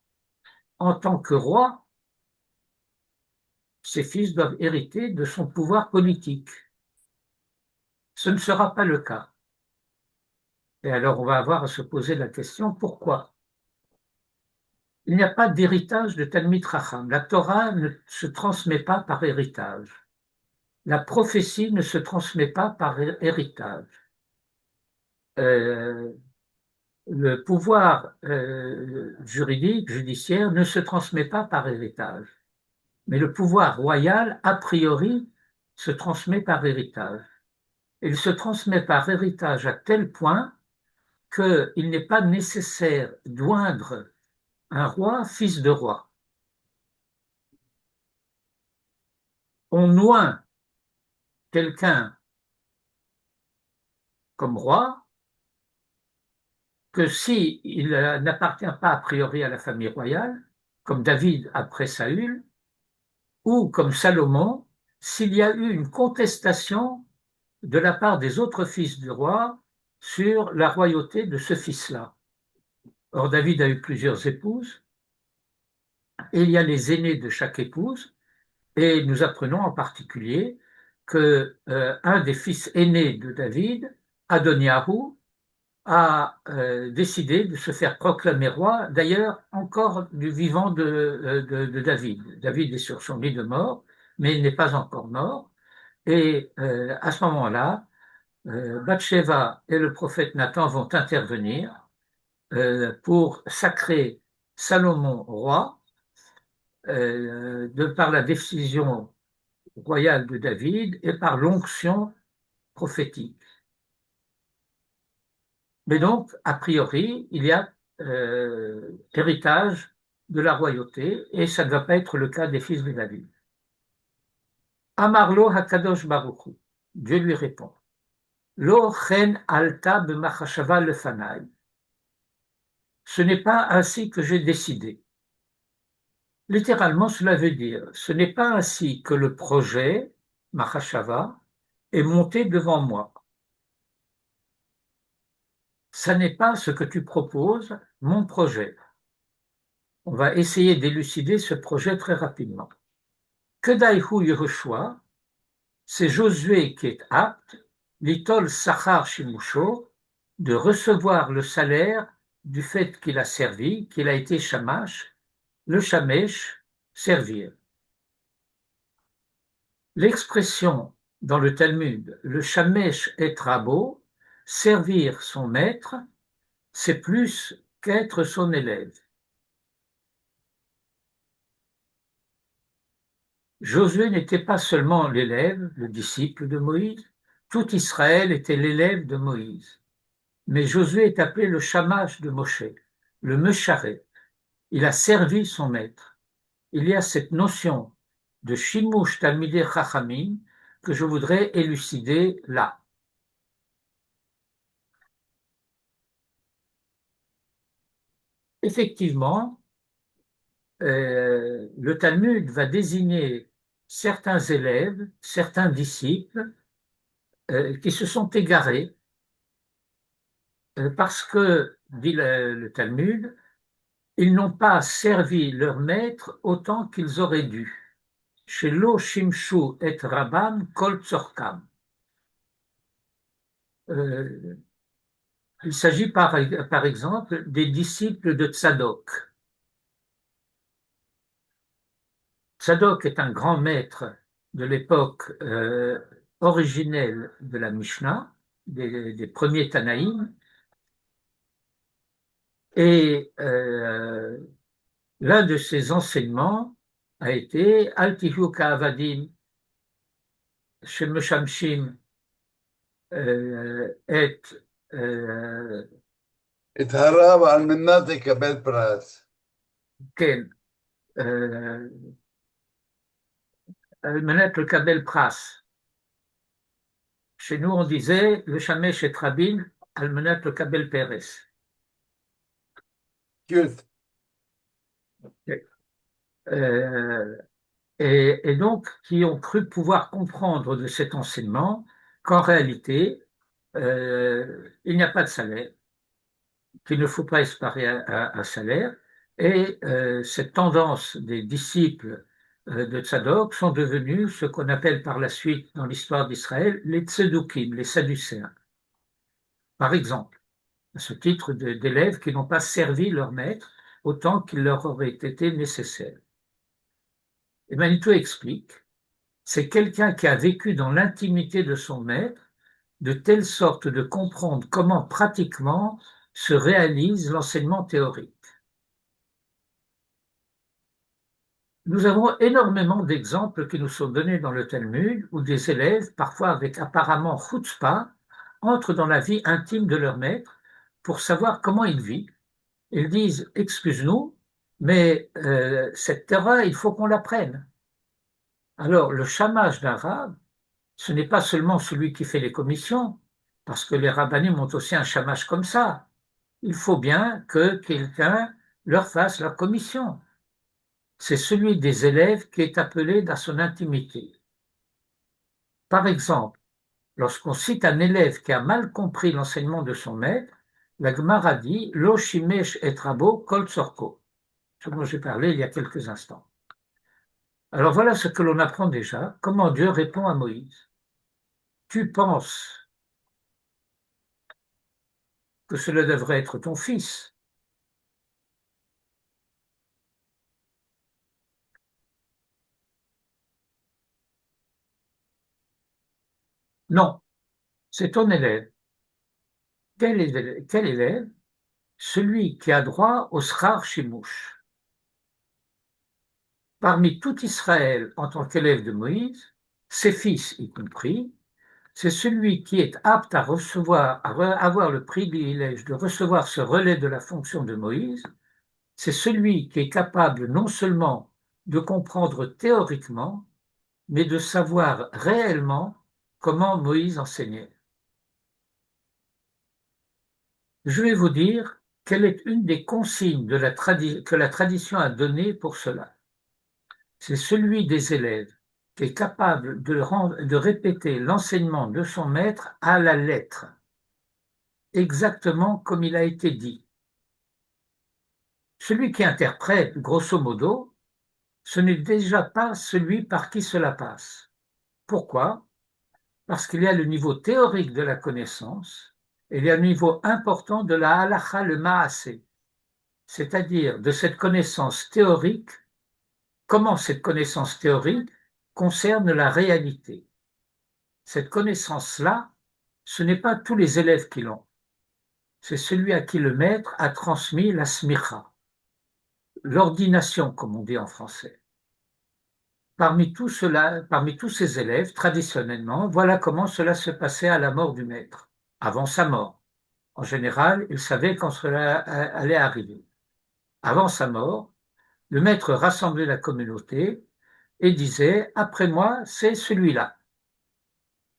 en tant que roi, ses fils doivent hériter de son pouvoir politique. Ce ne sera pas le cas. Et alors, on va avoir à se poser la question, pourquoi? Il n'y a pas d'héritage de Talmid Chacham. La Torah ne se transmet pas par héritage. La prophétie ne se transmet pas par héritage. Le pouvoir juridique, judiciaire, ne se transmet pas par héritage. Mais le pouvoir royal, a priori, se transmet par héritage. Il se transmet par héritage à tel point qu'il n'est pas nécessaire d'oindre un roi fils de roi. On oint quelqu'un comme roi que s'il n'appartient pas a priori à la famille royale, comme David après Saül, ou comme Salomon, s'il y a eu une contestation de la part des autres fils du roi sur la royauté de ce fils-là. Or, David a eu plusieurs épouses, et il y a les aînés de chaque épouse, et nous apprenons en particulier que un des fils aînés de David, Adoniahu, a décidé de se faire proclamer roi, d'ailleurs encore du vivant de David. David est sur son lit de mort, mais il n'est pas encore mort, et à ce moment-là, Bathsheba et le prophète Nathan vont intervenir pour sacrer Salomon roi de par la décision royale de David et par l'onction prophétique. Mais donc, a priori, il y a héritage de la royauté et ça ne va pas être le cas des fils de David. Amarlo Hakadosh Baruchu, Dieu lui répond. Lo chen alta b'machashava lefanai. Ce n'est pas ainsi que j'ai décidé. Littéralement, cela veut dire, ce n'est pas ainsi que le projet, Mahashava, est monté devant moi. Ça n'est pas ce que tu proposes, mon projet. On va essayer d'élucider ce projet très rapidement. Kedaihu Yehoshua, c'est Josué qui est apte, litol sachar shimusho, de recevoir le salaire du fait qu'il a servi, qu'il a été shamash, le shamesh, servir. L'expression dans le Talmud, le shamesh et rabo, servir son maître, c'est plus qu'être son élève. Josué n'était pas seulement l'élève, le disciple de Moïse, tout Israël était l'élève de Moïse. Mais Josué est appelé le shamash de Moshe, le mesharet. Il a servi son maître. Il y a cette notion de shimush talmidei chachamim que je voudrais élucider là. Effectivement, le Talmud va désigner certains élèves, certains disciples qui se sont égarés parce que, dit le Talmud, ils n'ont pas servi leur maître autant qu'ils auraient dû. Shelo shimshu et rabam kol tzorkam. Il s'agit par exemple des disciples de Tzadok. Tzadok est un grand maître de l'époque originelle de la Mishnah, des premiers Tanaïm, et l'un de ses enseignements a été Al tihu ka'avadim shemeshamshim et את הרב על מנת לקבל פרס. כן, על מנת לקבל פרס. Chez nous, on disait le shamesh et rabin al menat le kabel peres. Cute. Et donc, qui ont cru pouvoir comprendre de cet enseignement qu'en réalité, il n'y a pas de salaire, qu'il ne faut pas espérer un salaire, et cette tendance des disciples de Tzadok sont devenus ce qu'on appelle par la suite dans l'histoire d'Israël les Tzedukim, les Sadducéens. Par exemple, à ce titre d'élèves qui n'ont pas servi leur maître autant qu'il leur aurait été nécessaire. Et Manitou explique, c'est quelqu'un qui a vécu dans l'intimité de son maître, de telle sorte de comprendre comment pratiquement se réalise l'enseignement théorique. Nous avons énormément d'exemples qui nous sont donnés dans le Talmud où des élèves, parfois avec apparemment chutzpah, entrent dans la vie intime de leur maître pour savoir comment il vit. Ils disent « excuse-nous, mais cette Torah, il faut qu'on l'apprenne ». Alors, le shamash d'un rab, ce n'est pas seulement celui qui fait les commissions, parce que les rabbinim ont aussi un shamash comme ça. Il faut bien que quelqu'un leur fasse leur commission. C'est celui des élèves qui est appelé dans son intimité. Par exemple, lorsqu'on cite un élève qui a mal compris l'enseignement de son maître, la Gemara dit « Lo shimesh et rabo kol tzorko », ce dont j'ai parlé il y a quelques instants. Alors voilà ce que l'on apprend déjà, comment Dieu répond à Moïse. Tu penses que cela devrait être ton fils. Non, c'est ton élève. Quel élève? Celui qui a droit au schar shimouch. Parmi tout Israël en tant qu'élève de Moïse, ses fils y compris, c'est celui qui est apte à avoir le privilège de recevoir ce relais de la fonction de Moïse, c'est celui qui est capable non seulement de comprendre théoriquement, mais de savoir réellement comment Moïse enseignait. Je vais vous dire quelle est une des consignes que la tradition a données pour cela. C'est celui des élèves qui est capable de répéter l'enseignement de son maître à la lettre, exactement comme il a été dit. Celui qui interprète, grosso modo, ce n'est déjà pas celui par qui cela passe. Pourquoi? Parce qu'il y a le niveau théorique de la connaissance et il y a un niveau important de la halacha le maasé, c'est-à-dire de cette connaissance théorique, comment cette connaissance théorique concerne la réalité. Cette connaissance-là, ce n'est pas tous les élèves qui l'ont. C'est celui à qui le maître a transmis la smicha, l'ordination, comme on dit en français. Parmi tous ces élèves, traditionnellement, voilà comment cela se passait à la mort du maître, avant sa mort. En général, il savait quand cela allait arriver. Avant sa mort, le maître rassemblait la communauté et disait « Après moi, c'est celui-là »,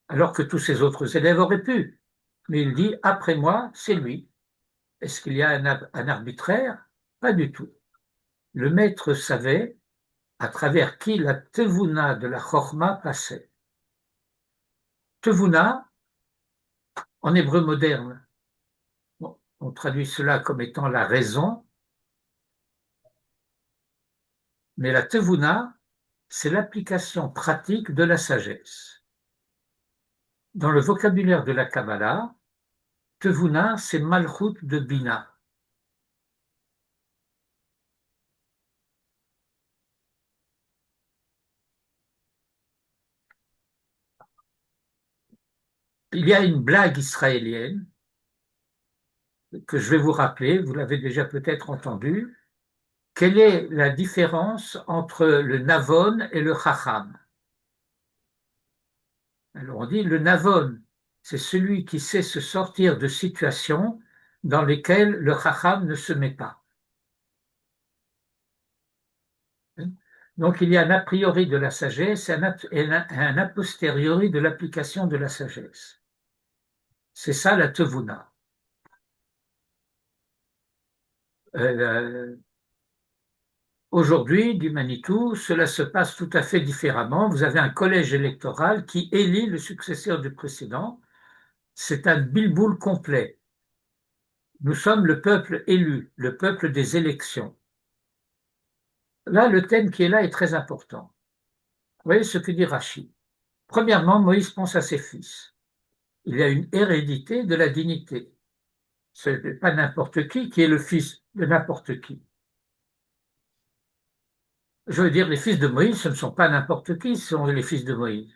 alors que tous ses autres élèves auraient pu. Mais il dit « Après moi, c'est lui ». Est-ce qu'il y a un arbitraire? Pas du tout. Le maître savait à travers qui la tevuna de la chorma passait. Tevuna, en hébreu moderne, on traduit cela comme étant la raison, mais la tevuna, c'est l'application pratique de la sagesse. Dans le vocabulaire de la Kabbalah, tevuna, c'est malchut de bina. Il y a une blague israélienne que je vais vous rappeler, vous l'avez déjà peut-être entendu. Quelle est la différence entre le navon et le chacham? Alors on dit le navon, c'est celui qui sait se sortir de situations dans lesquelles le chacham ne se met pas. Donc il y a un a priori de la sagesse et un a posteriori de l'application de la sagesse. C'est ça la tevuna. Aujourd'hui, du Manitou, cela se passe tout à fait différemment. Vous avez un collège électoral qui élit le successeur du précédent. C'est un bilboul complet. Nous sommes le peuple élu, le peuple des élections. Là, le thème qui est là est très important. Vous voyez ce que dit Rachi. Premièrement, Moïse pense à ses fils. Il y a une hérédité de la dignité. Ce n'est pas n'importe qui est le fils de n'importe qui. Je veux dire, les fils de Moïse, ce ne sont pas n'importe qui, ce sont les fils de Moïse.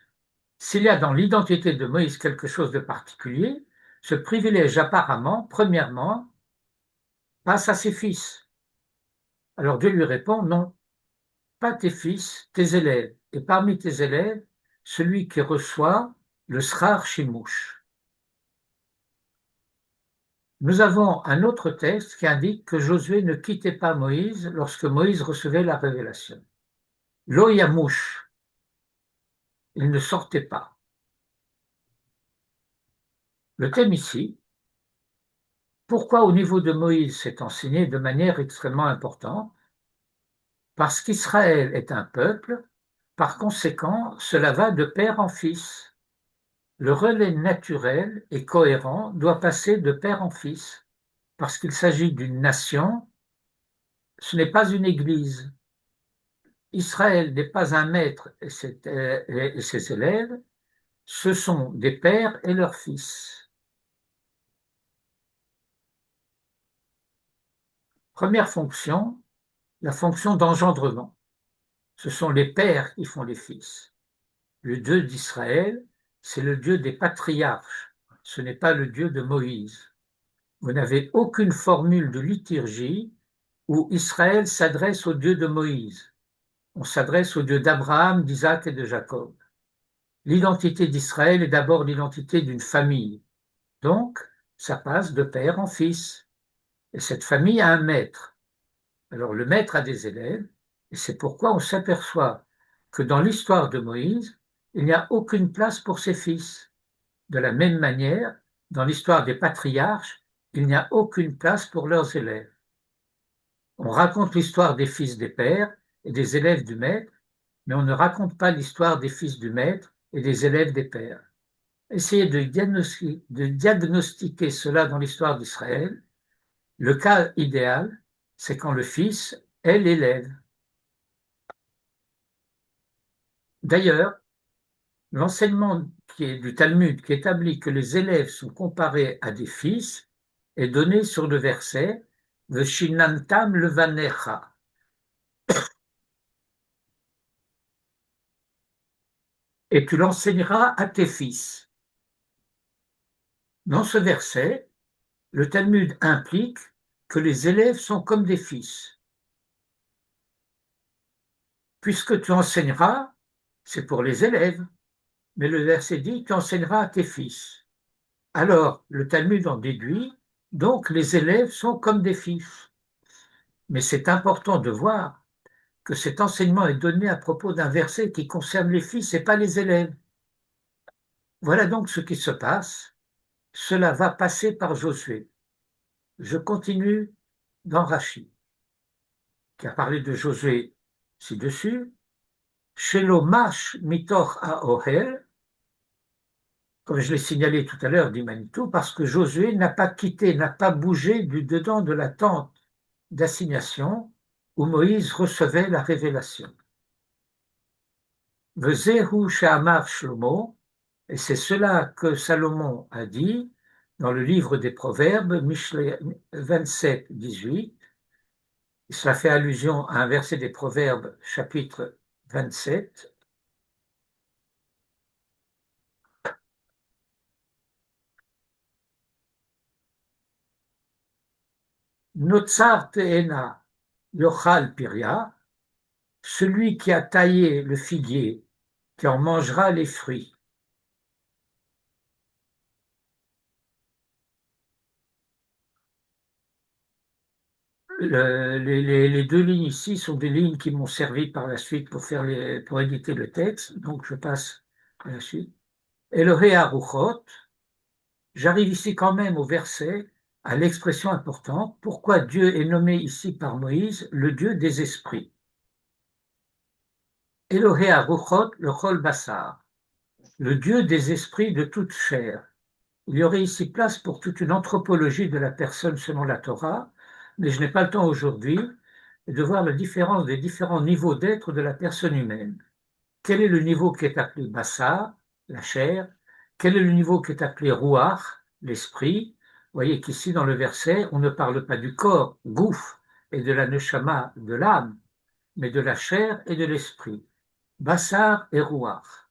S'il y a dans l'identité de Moïse quelque chose de particulier, ce privilège apparemment, premièrement, passe à ses fils. Alors Dieu lui répond, non, pas tes fils, tes élèves. Et parmi tes élèves, celui qui reçoit le srar shimouch. Nous avons un autre texte qui indique que Josué ne quittait pas Moïse lorsque Moïse recevait la révélation. Lo yamouche, il ne sortait pas. Le thème ici, pourquoi au niveau de Moïse c'est enseigné de manière extrêmement importante? Parce qu'Israël est un peuple, par conséquent, cela va de père en fils. Le relais naturel et cohérent doit passer de père en fils, parce qu'il s'agit d'une nation, ce n'est pas une église. Israël n'est pas un maître et ses élèves, ce sont des pères et leurs fils. Première fonction, la fonction d'engendrement. Ce sont les pères qui font les fils. Le Dieu d'Israël, c'est le Dieu des patriarches, ce n'est pas le Dieu de Moïse. Vous n'avez aucune formule de liturgie où Israël s'adresse au Dieu de Moïse. On s'adresse au Dieu d'Abraham, d'Isaac et de Jacob. L'identité d'Israël est d'abord l'identité d'une famille. Donc, ça passe de père en fils. Et cette famille a un maître. Alors, le maître a des élèves, et c'est pourquoi on s'aperçoit que dans l'histoire de Moïse, il n'y a aucune place pour ses fils. De la même manière, dans l'histoire des patriarches, il n'y a aucune place pour leurs élèves. On raconte l'histoire des fils des pères et des élèves du maître, mais on ne raconte pas l'histoire des fils du maître et des élèves des pères. Essayez de diagnostiquer cela dans l'histoire d'Israël. Le cas idéal, c'est quand le fils est l'élève. D'ailleurs, L'enseignement du Talmud qui établit que les élèves sont comparés à des fils est donné sur le verset Veshinantam levanecha. Et tu l'enseigneras à tes fils. Dans ce verset, le Talmud implique que les élèves sont comme des fils. Puisque tu enseigneras, c'est pour les élèves, mais le verset dit tu enseigneras à tes fils. Alors, le Talmud en déduit, donc les élèves sont comme des fils. Mais c'est important de voir que cet enseignement est donné à propos d'un verset qui concerne les fils et pas les élèves. Voilà donc ce qui se passe. Cela va passer par Josué. Je continue dans Rachi, qui a parlé de Josué ci-dessus. Shelo mash mitoch haohel, comme je l'ai signalé tout à l'heure, dit Manitou, parce que Josué n'a pas quitté, n'a pas bougé du dedans de la tente d'assignation où Moïse recevait la révélation. Vezehu she'amar Shlomo, et c'est cela que Salomon a dit dans le livre des Proverbes, Michelet 27, 18. Cela fait allusion à un verset des Proverbes, chapitre 27. Notsar te'ena yochal piria, celui qui a taillé le figuier, qui en mangera les fruits. Les deux lignes ici sont des lignes qui m'ont servi par la suite pour éditer le texte, donc je passe à la suite. Elohei Aruchot, j'arrive ici quand même au verset, à l'expression importante, pourquoi Dieu est nommé ici par Moïse le Dieu des esprits. Elohei Aruchot, le Chol Bassar, le Dieu des esprits de toute chair. Il y aurait ici place pour toute une anthropologie de la personne selon la Torah, mais je n'ai pas le temps aujourd'hui de voir la différence des différents niveaux d'être de la personne humaine. Quel est le niveau qui est appelé Bassar, la chair? Quel est le niveau qui est appelé Ruach, l'esprit? Vous voyez qu'ici dans le verset, on ne parle pas du corps, Gouf, et de la Neshama, de l'âme, mais de la chair et de l'esprit. Bassar et Ruach.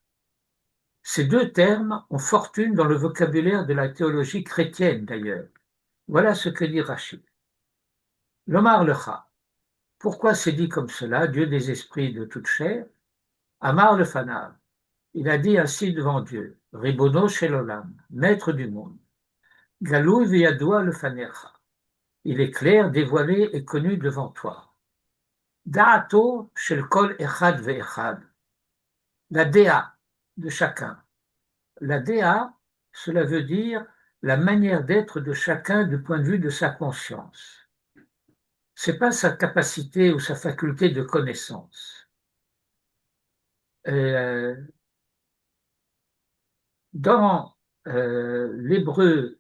Ces deux termes ont fortune dans le vocabulaire de la théologie chrétienne d'ailleurs. Voilà ce que dit Rashi. L'Omar Lecha. Pourquoi c'est dit comme cela, Dieu des esprits de toute chair? Amar le Fanav. Il a dit ainsi devant Dieu, Ribono shel olam, maître du monde. Galou viadoua le fanercha. Il est clair, dévoilé et connu devant toi. Da'ato shel kol echad ve'echad. La déa de chacun. La déa, cela veut dire la manière d'être de chacun du point de vue de sa conscience. C'est pas sa capacité ou sa faculté de connaissance. Dans l'hébreu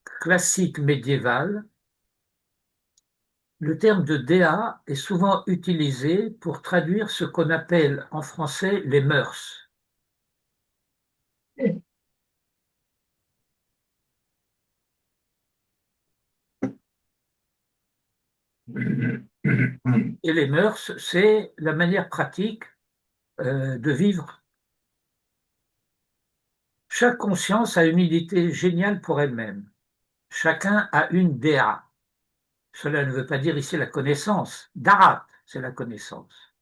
classique médiéval, le terme de déa est souvent utilisé pour traduire ce qu'on appelle en français les mœurs. Et les mœurs, c'est la manière pratique de vivre. Chaque conscience a une unité géniale pour elle-même. Chacun a une déa. Cela ne veut pas dire ici la connaissance. Darat, c'est la connaissance.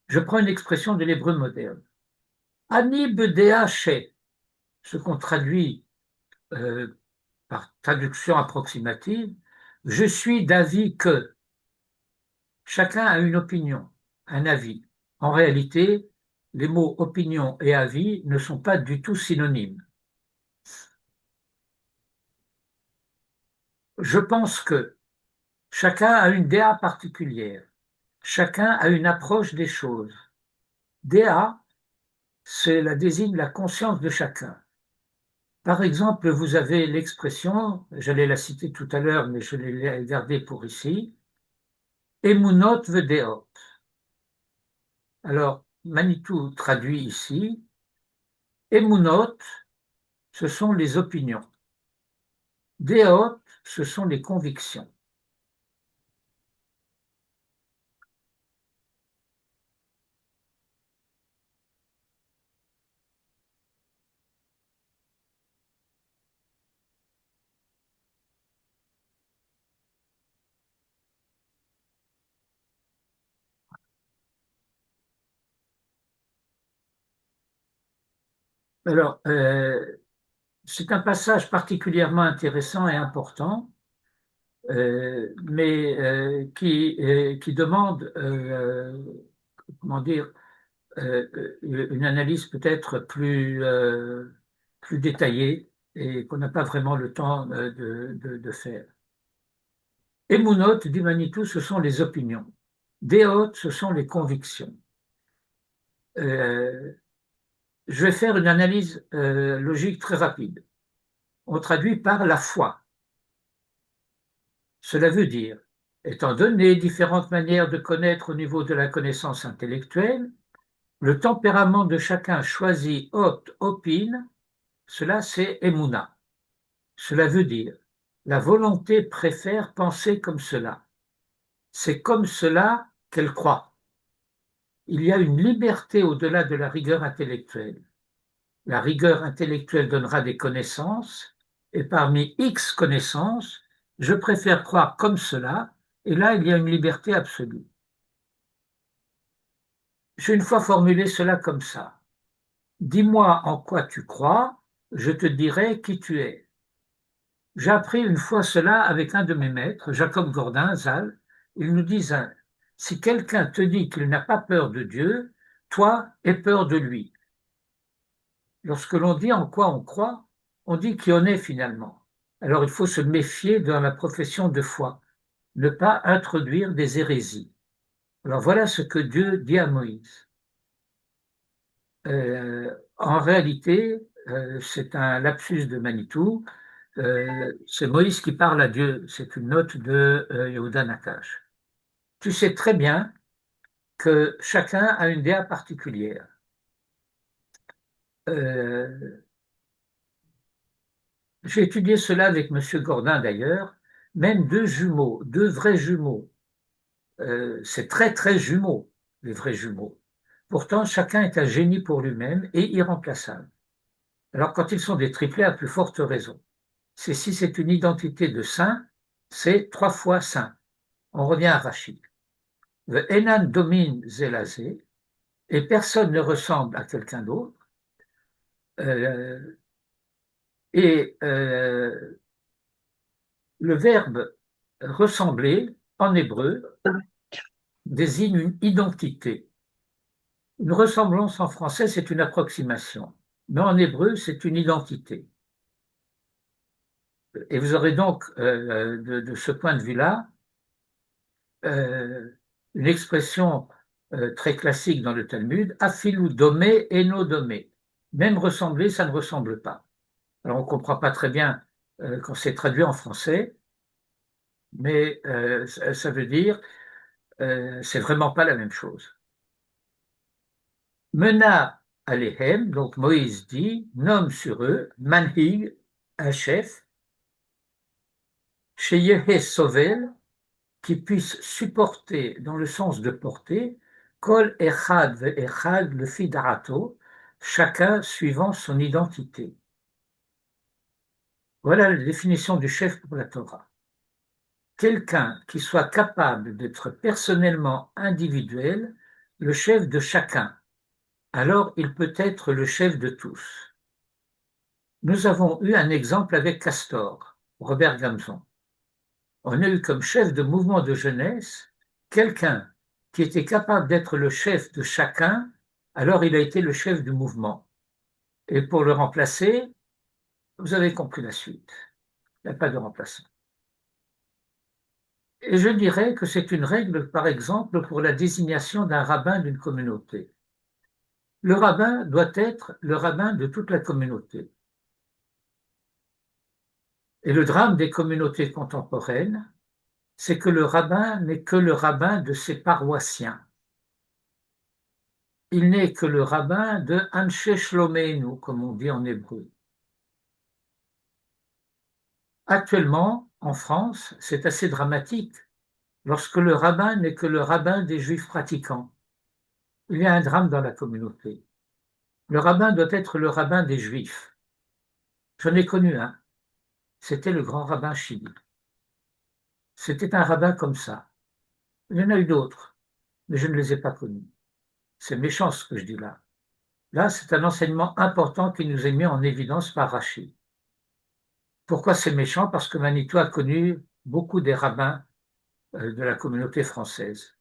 Je prends une expression de l'hébreu moderne. Ani bedea she, ce qu'on traduit par traduction approximative, je suis d'avis que. Chacun a une opinion, un avis. En réalité, les mots opinion et avis ne sont pas du tout synonymes. Je pense que chacun a une déa particulière. Chacun a une approche des choses. Déa, cela désigne la conscience de chacun. Par exemple, vous avez l'expression, j'allais la citer tout à l'heure, mais je l'ai gardée pour ici, Emunot vedeot. Alors, Manitou traduit ici, Emunot, ce sont les opinions. Deot, ce sont les convictions. Alors, c'est un passage particulièrement intéressant et important, mais qui demande, comment dire, une analyse peut-être plus détaillée et qu'on n'a pas vraiment le temps de faire. Emunot, dit Manitou, ce sont les opinions. Deot, ce sont les convictions. Je vais faire une analyse logique très rapide. On traduit par la foi. Cela veut dire, étant donné différentes manières de connaître au niveau de la connaissance intellectuelle, le tempérament de chacun choisit, opte, opine, cela c'est Emouna. Cela veut dire, la volonté préfère penser comme cela. C'est comme cela qu'elle croit. Il y a une liberté au-delà de la rigueur intellectuelle. La rigueur intellectuelle donnera des connaissances, et parmi X connaissances, je préfère croire comme cela, et là, il y a une liberté absolue. J'ai une fois formulé cela comme ça. Dis-moi en quoi tu crois, je te dirai qui tu es. J'ai appris une fois cela avec un de mes maîtres, Jacob Gordin, Zal. Il nous disait, si quelqu'un te dit qu'il n'a pas peur de Dieu, toi, aie peur de lui. Lorsque l'on dit en quoi on croit, on dit qui on est finalement. Alors il faut se méfier dans la profession de foi, ne pas introduire des hérésies. Alors voilà ce que Dieu dit à Moïse. En réalité, c'est un lapsus de Manitou. C'est Moïse qui parle à Dieu. C'est une note de Yehuda Nakash. Tu sais très bien que chacun a une déa particulière. J'ai étudié cela avec M. Gordin d'ailleurs. Même deux jumeaux, deux vrais jumeaux, c'est très très jumeaux, les vrais jumeaux. Pourtant, chacun est un génie pour lui-même et irremplaçable. Alors quand ils sont des triplés, à plus forte raison. Si c'est une identité de saint, c'est trois fois saint. On revient à Rachid. Le Enan domine Zélazé, et personne ne ressemble à quelqu'un d'autre. Et le verbe ressembler en hébreu désigne une identité. Une ressemblance en français, c'est une approximation, mais en hébreu, c'est une identité. Et vous aurez donc, de ce point de vue-là, une expression très classique dans le Talmud, afilou domé et no domé. Même ressembler, ça ne ressemble pas. Alors on ne comprend pas très bien quand c'est traduit en français, mais ça veut dire c'est vraiment pas la même chose. Mena alehem, donc Moïse dit, nomme sur eux, manhig, un chef, Sheyehe Sovel, qui puisse supporter, dans le sens de porter, Kol Echad ve Echad le Fidarato, chacun suivant son identité. Voilà la définition du chef pour la Torah. Quelqu'un qui soit capable d'être personnellement individuel, le chef de chacun, alors il peut être le chef de tous. Nous avons eu un exemple avec Castor, Robert Gamson. On a eu comme chef de mouvement de jeunesse quelqu'un qui était capable d'être le chef de chacun, alors il a été le chef du mouvement. Et pour le remplacer, vous avez compris la suite. Il n'y a pas de remplaçant. Et je dirais que c'est une règle, par exemple, pour la désignation d'un rabbin d'une communauté. Le rabbin doit être le rabbin de toute la communauté. Et le drame des communautés contemporaines, c'est que le rabbin n'est que le rabbin de ses paroissiens. il n'est que le rabbin de Anshe Shlomeinu, comme on dit en hébreu. Actuellement, en France, c'est assez dramatique lorsque le rabbin n'est que le rabbin des juifs pratiquants. Il y a un drame dans la communauté. Le rabbin doit être le rabbin des juifs. J'en ai connu un. C'était le grand rabbin Shidi. C'était un rabbin comme ça. Il y en a eu d'autres, mais je ne les ai pas connus. C'est méchant ce que je dis là. Là, c'est un enseignement important qui nous est mis en évidence par Rachi. Pourquoi c'est méchant? Parce que Manitou a connu beaucoup des rabbins de la communauté française.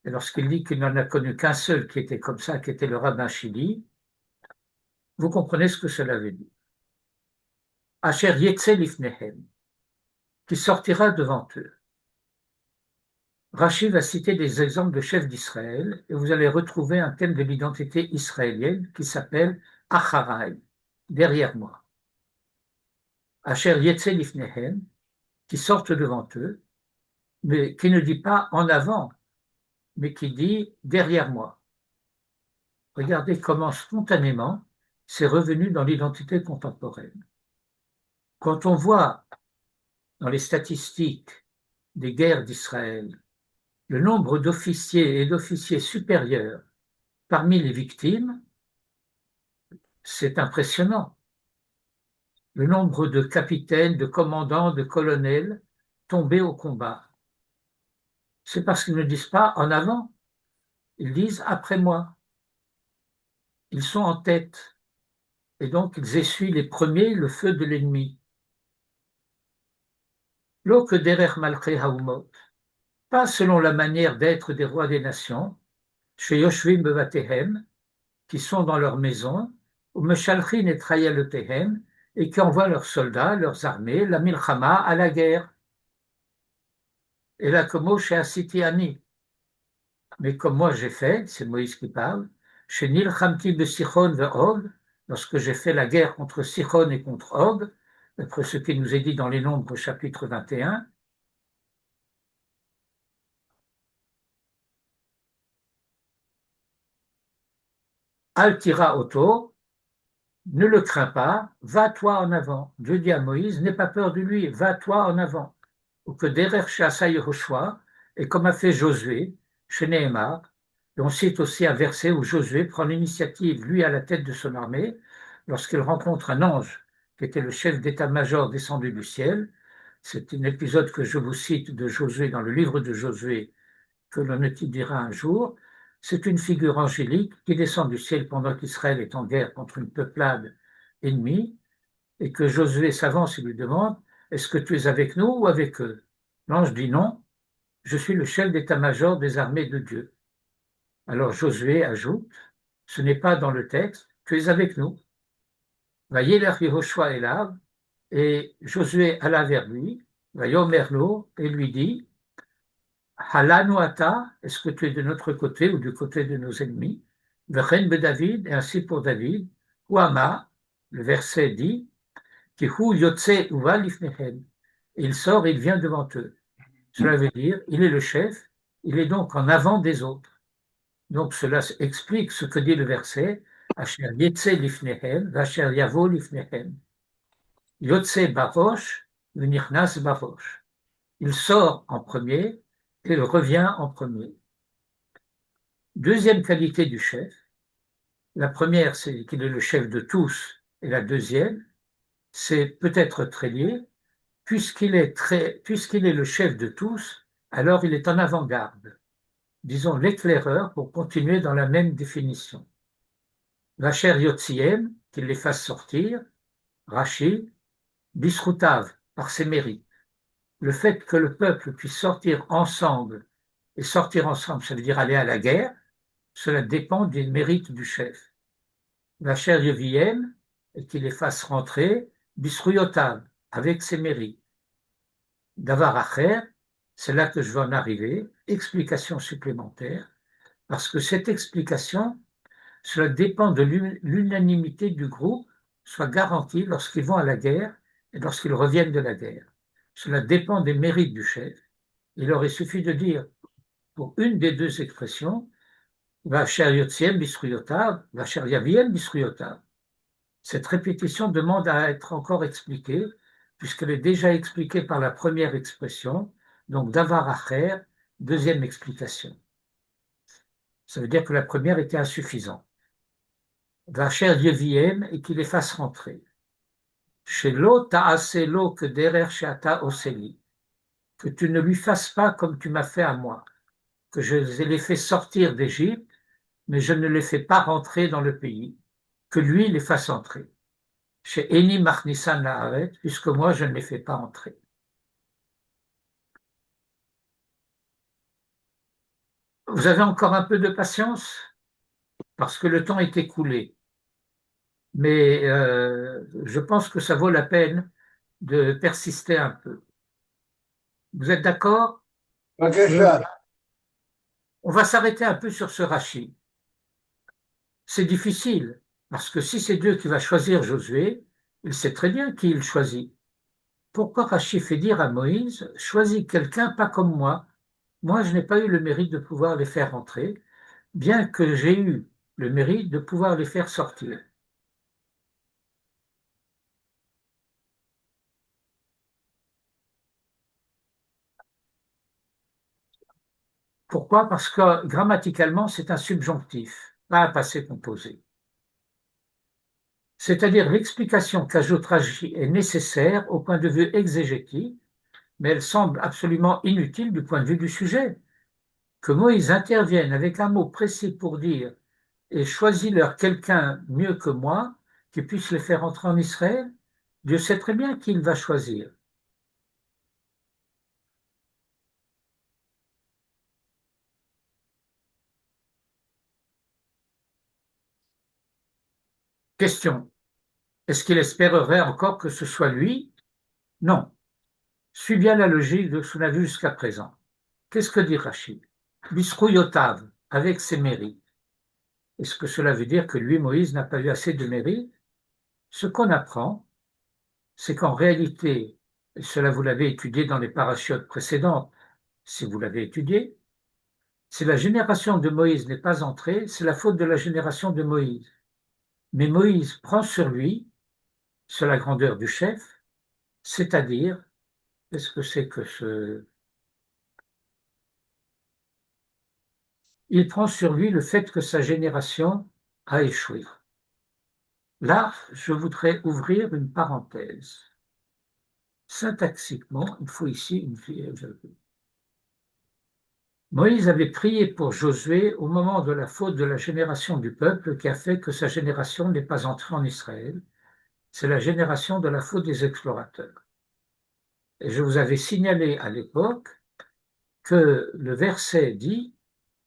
Et lorsqu'il dit qu'il n'en a connu qu'un seul qui était comme ça, qui était le rabbin Shidi, vous comprenez ce que cela veut dire. Asher Yetze Lifnehem, qui sortira devant eux. Rachi va citer des exemples de chefs d'Israël et vous allez retrouver un thème de l'identité israélienne qui s'appelle Acharai, derrière moi. Asher Yetze Lifnehem, qui sortent devant eux, mais qui ne dit pas en avant, mais qui dit derrière moi. Regardez comment spontanément c'est revenu dans l'identité contemporaine. Quand on voit dans les statistiques des guerres d'Israël le nombre d'officiers et d'officiers supérieurs parmi les victimes, c'est impressionnant. Le nombre de capitaines, de commandants, de colonels tombés au combat. C'est parce qu'ils ne disent pas en avant, ils disent après moi. Ils sont en tête et donc ils essuient les premiers le feu de l'ennemi. Lo que derech malchei haumot, pas selon la manière d'être des rois des nations, chez Yoshvim bevatehem, qui sont dans leur maison, ou meshalchin et trayalotehem, et qui envoient leurs soldats, leurs armées, la milchama à la guerre. Et là, comme Moshe Asiti Ani, mais comme moi j'ai fait, c'est Moïse qui parle, chez Nilchamti besichon ve'og, lorsque j'ai fait la guerre contre Sichon et contre Og, d'après ce qui nous est dit dans les Nombres au chapitre 21, Altira Oto, ne le crains pas, va-toi en avant. Dieu dit à Moïse, n'aie pas peur de lui, va-toi en avant. Ou que Derer Shasa Yehoshua, et comme a fait Josué, chez Nehemar, et on cite aussi un verset où Josué prend l'initiative, lui à la tête de son armée, lorsqu'il rencontre un ange qui était le chef d'état-major descendu du ciel. C'est un épisode que je vous cite de Josué dans le livre de Josué, que l'on étudiera un jour. C'est une figure angélique qui descend du ciel pendant qu'Israël est en guerre contre une peuplade ennemie, et que Josué s'avance et lui demande, est-ce que tu es avec nous ou avec eux? L'ange dit non, je suis le chef d'état-major des armées de Dieu. Alors Josué ajoute, ce n'est pas dans le texte, tu es avec nous. Vayeler Yehoshua Elav, et Josué alla vers lui, Vayomer lo, et lui dit, Halanu ata, est-ce que tu es de notre côté ou du côté de nos ennemis? Vechen be David, et ainsi pour David, Ouama, le verset dit, Kihu yotse uva lifnechem, il sort, il vient devant eux. Cela veut dire, il est le chef, il est donc en avant des autres. Donc cela explique ce que dit le verset, Asher yetse lifnechem, Vasher yavo lifnechem. Yotse barosh, venichnas barosh. Il sort en premier et il revient en premier. Deuxième qualité du chef, la première c'est qu'il est le chef de tous, et la deuxième, c'est peut-être très lié, puisqu'il est le chef de tous, alors il est en avant-garde. Disons l'éclaireur pour continuer dans la même définition. Vacher Yotziem, qu'il les fasse sortir, Rashi, Bisrutav, par ses mérites. Le fait que le peuple puisse sortir ensemble, et sortir ensemble, ça veut dire aller à la guerre, cela dépend des mérites du chef. Vacher Yeviem, et qu'il les fasse rentrer, Bisruyotav, avec ses mérites. Davar Acher, c'est là que je veux en arriver, explication supplémentaire, parce que cette explication, cela dépend de l'unanimité du groupe, soit garantie lorsqu'ils vont à la guerre et lorsqu'ils reviennent de la guerre. Cela dépend des mérites du chef. Il aurait suffi de dire, pour une des deux expressions, Vacher Yotziem Bisruyotav, Vacher Yaviem Bisruyotav. Cette répétition demande à être encore expliquée, puisqu'elle est déjà expliquée par la première expression, donc Davar Acher, deuxième explication. Ça veut dire que la première était insuffisante. Vacher Yeviem et qu'il les fasse rentrer. Shelo ta'aselo que derer sheata oseli. Que tu ne lui fasses pas comme tu m'as fait à moi. Que je les ai fait sortir d'Égypte, mais je ne les fais pas rentrer dans le pays. Que lui les fasse entrer. Chez Eni Machnissan Laaret, puisque moi je ne les fais pas entrer. Vous avez encore un peu de patience, parce que le temps est écoulé. Mais je pense que ça vaut la peine de persister un peu. Vous êtes d'accord? בבקשה. On va s'arrêter un peu sur ce Rashi. C'est difficile, parce que si c'est Dieu qui va choisir Josué, il sait très bien qui il choisit. Pourquoi Rashi fait dire à Moïse, choisis quelqu'un pas comme moi. Moi, je n'ai pas eu le mérite de pouvoir les faire entrer, bien que j'ai eu le mérite de pouvoir les faire sortir. Pourquoi? Parce que grammaticalement, c'est un subjonctif, pas un passé composé. C'est-à-dire l'explication qu'ajoute Rashi est nécessaire au point de vue exégétique, mais elle semble absolument inutile du point de vue du sujet. Que Moïse intervienne avec un mot précis pour dire et choisis-leur quelqu'un mieux que moi qui puisse les faire entrer en Israël, Dieu sait très bien qui il va choisir. Question. Est-ce qu'il espérerait encore que ce soit lui? Non. Suis bien la logique de ce qu'on a vu jusqu'à présent. Qu'est-ce que dit Rachid? Bisrouyotav, avec ses mérites. Est-ce que cela veut dire que lui, Moïse, n'a pas eu assez de mérite? Ce qu'on apprend, c'est qu'en réalité, et cela vous l'avez étudié dans les parachutes précédentes, si vous l'avez étudié, si la génération de Moïse n'est pas entrée, c'est la faute de la génération de Moïse. Mais Moïse prend sur lui, sur la grandeur du chef, c'est-à-dire, qu'est-ce que c'est que ce... Il prend sur lui le fait que sa génération a échoué. Là, je voudrais ouvrir une parenthèse. Syntaxiquement, il faut ici une virgule. Moïse avait prié pour Josué au moment de la faute de la génération du peuple qui a fait que sa génération n'est pas entrée en Israël. C'est la génération de la faute des explorateurs. Et je vous avais signalé à l'époque que le verset dit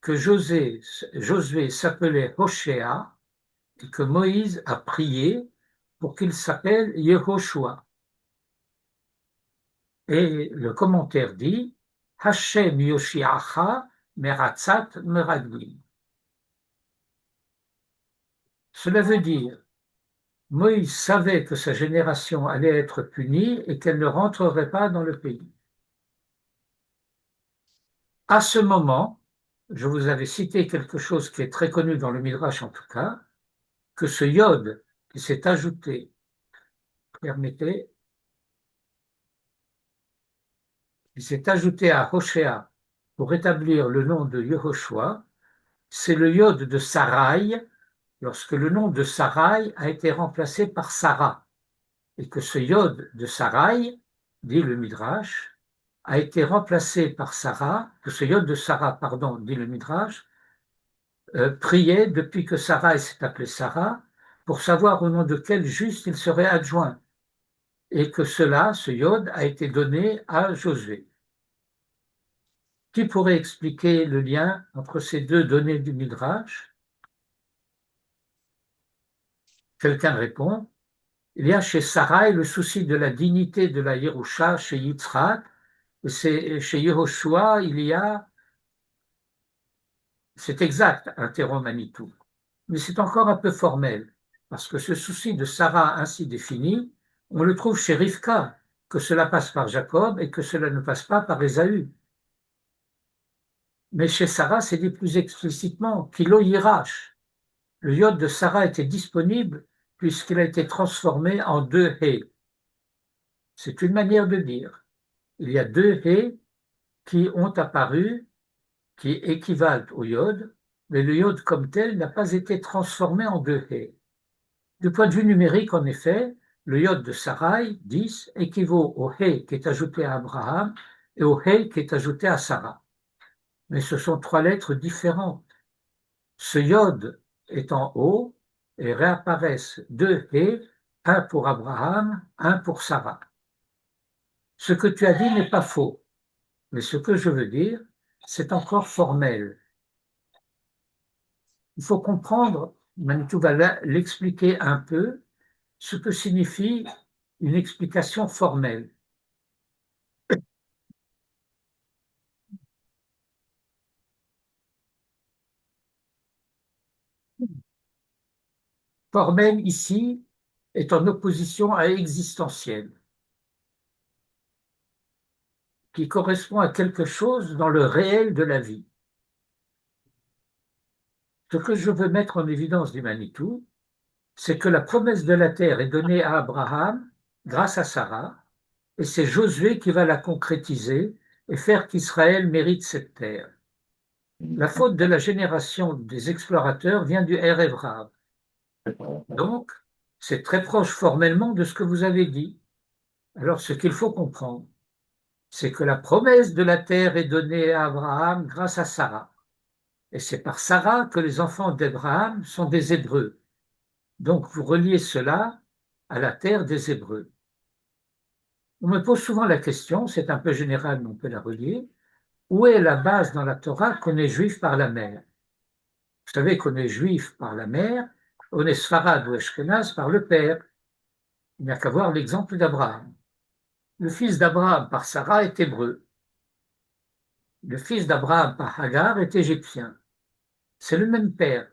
que Josué s'appelait Hoshéa et que Moïse a prié pour qu'il s'appelle Yehoshua. Et le commentaire dit Hashem Yoshiacha Meratzat Meraglim. Cela veut dire Moïse savait que sa génération allait être punie et qu'elle ne rentrerait pas dans le pays. À ce moment, je vous avais cité quelque chose qui est très connu dans le Midrash en tout cas, que ce yod qui s'est ajouté, permettez, qui s'est ajouté à Hoshéa pour établir le nom de Yehoshua, c'est le yod de Sarai, lorsque le nom de Sarai a été remplacé par Sarah, et que ce yod de Sarai, dit le Midrash, a été remplacé par Sarah, que ce yod de Sarah, pardon, dit le Midrash, priait depuis que Sarai s'est appelée Sarah, pour savoir au nom de quel juste il serait adjoint, et que cela, ce yod, a été donné à Josué. Qui pourrait expliquer le lien entre ces deux données du Midrash? Quelqu'un répond. Il y a chez Sarai le souci de la dignité de la Yerusha chez Yitzhak, et chez Yehoshua, il y a, c'est exact, interrompt Manitou, mais c'est encore un peu formel, parce que ce souci de Sarah ainsi défini, on le trouve chez Rivka, que cela passe par Jacob et que cela ne passe pas par Ésaü. Mais chez Sarah, c'est dit plus explicitement Kilo Yirash. Le yod de Sarah était disponible puisqu'il a été transformé en deux hé. C'est une manière de dire. Il y a deux hé qui ont apparu, qui équivalent au yod, mais le yod comme tel n'a pas été transformé en deux hé. Du point de vue numérique, en effet, le yod de Sarai, 10, équivaut au hé qui est ajouté à Abraham et au hé qui est ajouté à Sarah. Mais ce sont trois lettres différentes. Ce yod est en haut et réapparaissent deux hé, un pour Abraham, un pour Sarah. Ce que tu as dit n'est pas faux, mais ce que je veux dire, c'est encore formel. Il faut comprendre, Manitou va l'expliquer un peu, ce que signifie une explication formelle. Formelle ici est en opposition à existentielle, qui correspond à quelque chose dans le réel de la vie. Ce que je veux mettre en évidence du Manitou, c'est que la promesse de la terre est donnée à Abraham grâce à Sarah, et c'est Josué qui va la concrétiser et faire qu'Israël mérite cette terre. La faute de la génération des explorateurs vient du Erev Rav. Donc, c'est très proche formellement de ce que vous avez dit. Alors, ce qu'il faut comprendre, c'est que la promesse de la terre est donnée à Abraham grâce à Sarah. Et c'est par Sarah que les enfants d'Abraham sont des Hébreux. Donc, vous reliez cela à la terre des Hébreux. On me pose souvent la question, c'est un peu général, mais on peut la relier, où est la base dans la Torah qu'on est juif par la mère? Vous savez qu'on est juif par la mère, on est Sfarad ou Ashkenaz par le père. Il n'y a qu'à voir l'exemple d'Abraham. Le fils d'Abraham par Sarah est hébreu. Le fils d'Abraham par Hagar est égyptien. C'est le même père.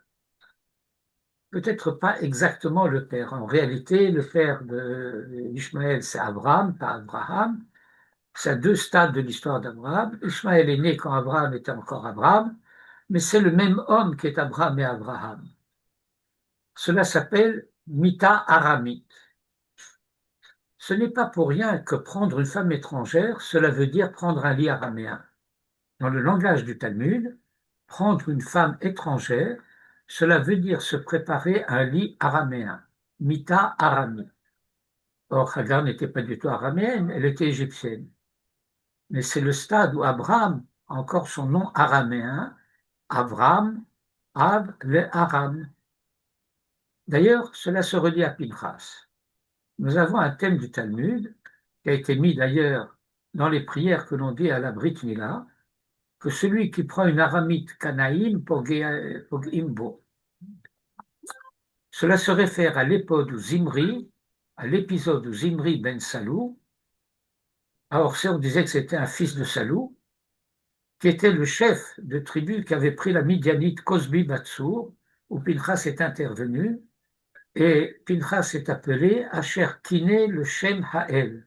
Peut-être pas exactement le père. En réalité, le père d'Ishmaël, c'est Abraham, pas Abraham. C'est à deux stades de l'histoire d'Abraham. Ishmaël est né quand Abraham était encore Abraham, mais c'est le même homme qui est Abraham et Abraham. Cela s'appelle Mita Aramite. Ce n'est pas pour rien que prendre une femme étrangère, cela veut dire prendre un lit araméen. Dans le langage du Talmud, prendre une femme étrangère, cela veut dire se préparer un lit araméen, Mita Arami. Or, Hagar n'était pas du tout araméenne, elle était égyptienne. Mais c'est le stade où Abraham a encore son nom araméen, Avram, Av le Aram. D'ailleurs, cela se relie à Pinchas. Nous avons un thème du Talmud, qui a été mis d'ailleurs dans les prières que l'on dit à la Brit Mila, que celui qui prend une aramite Canaïm Pogimbo. Cela se réfère à l'épisode où Zimri ben Salou, alors on disait que c'était un fils de Salou, qui était le chef de tribu qui avait pris la Midianite Cosbi Batsour, où Pinchas est intervenu, et Pinchas est appelé Asher Kiné le Shem Hael.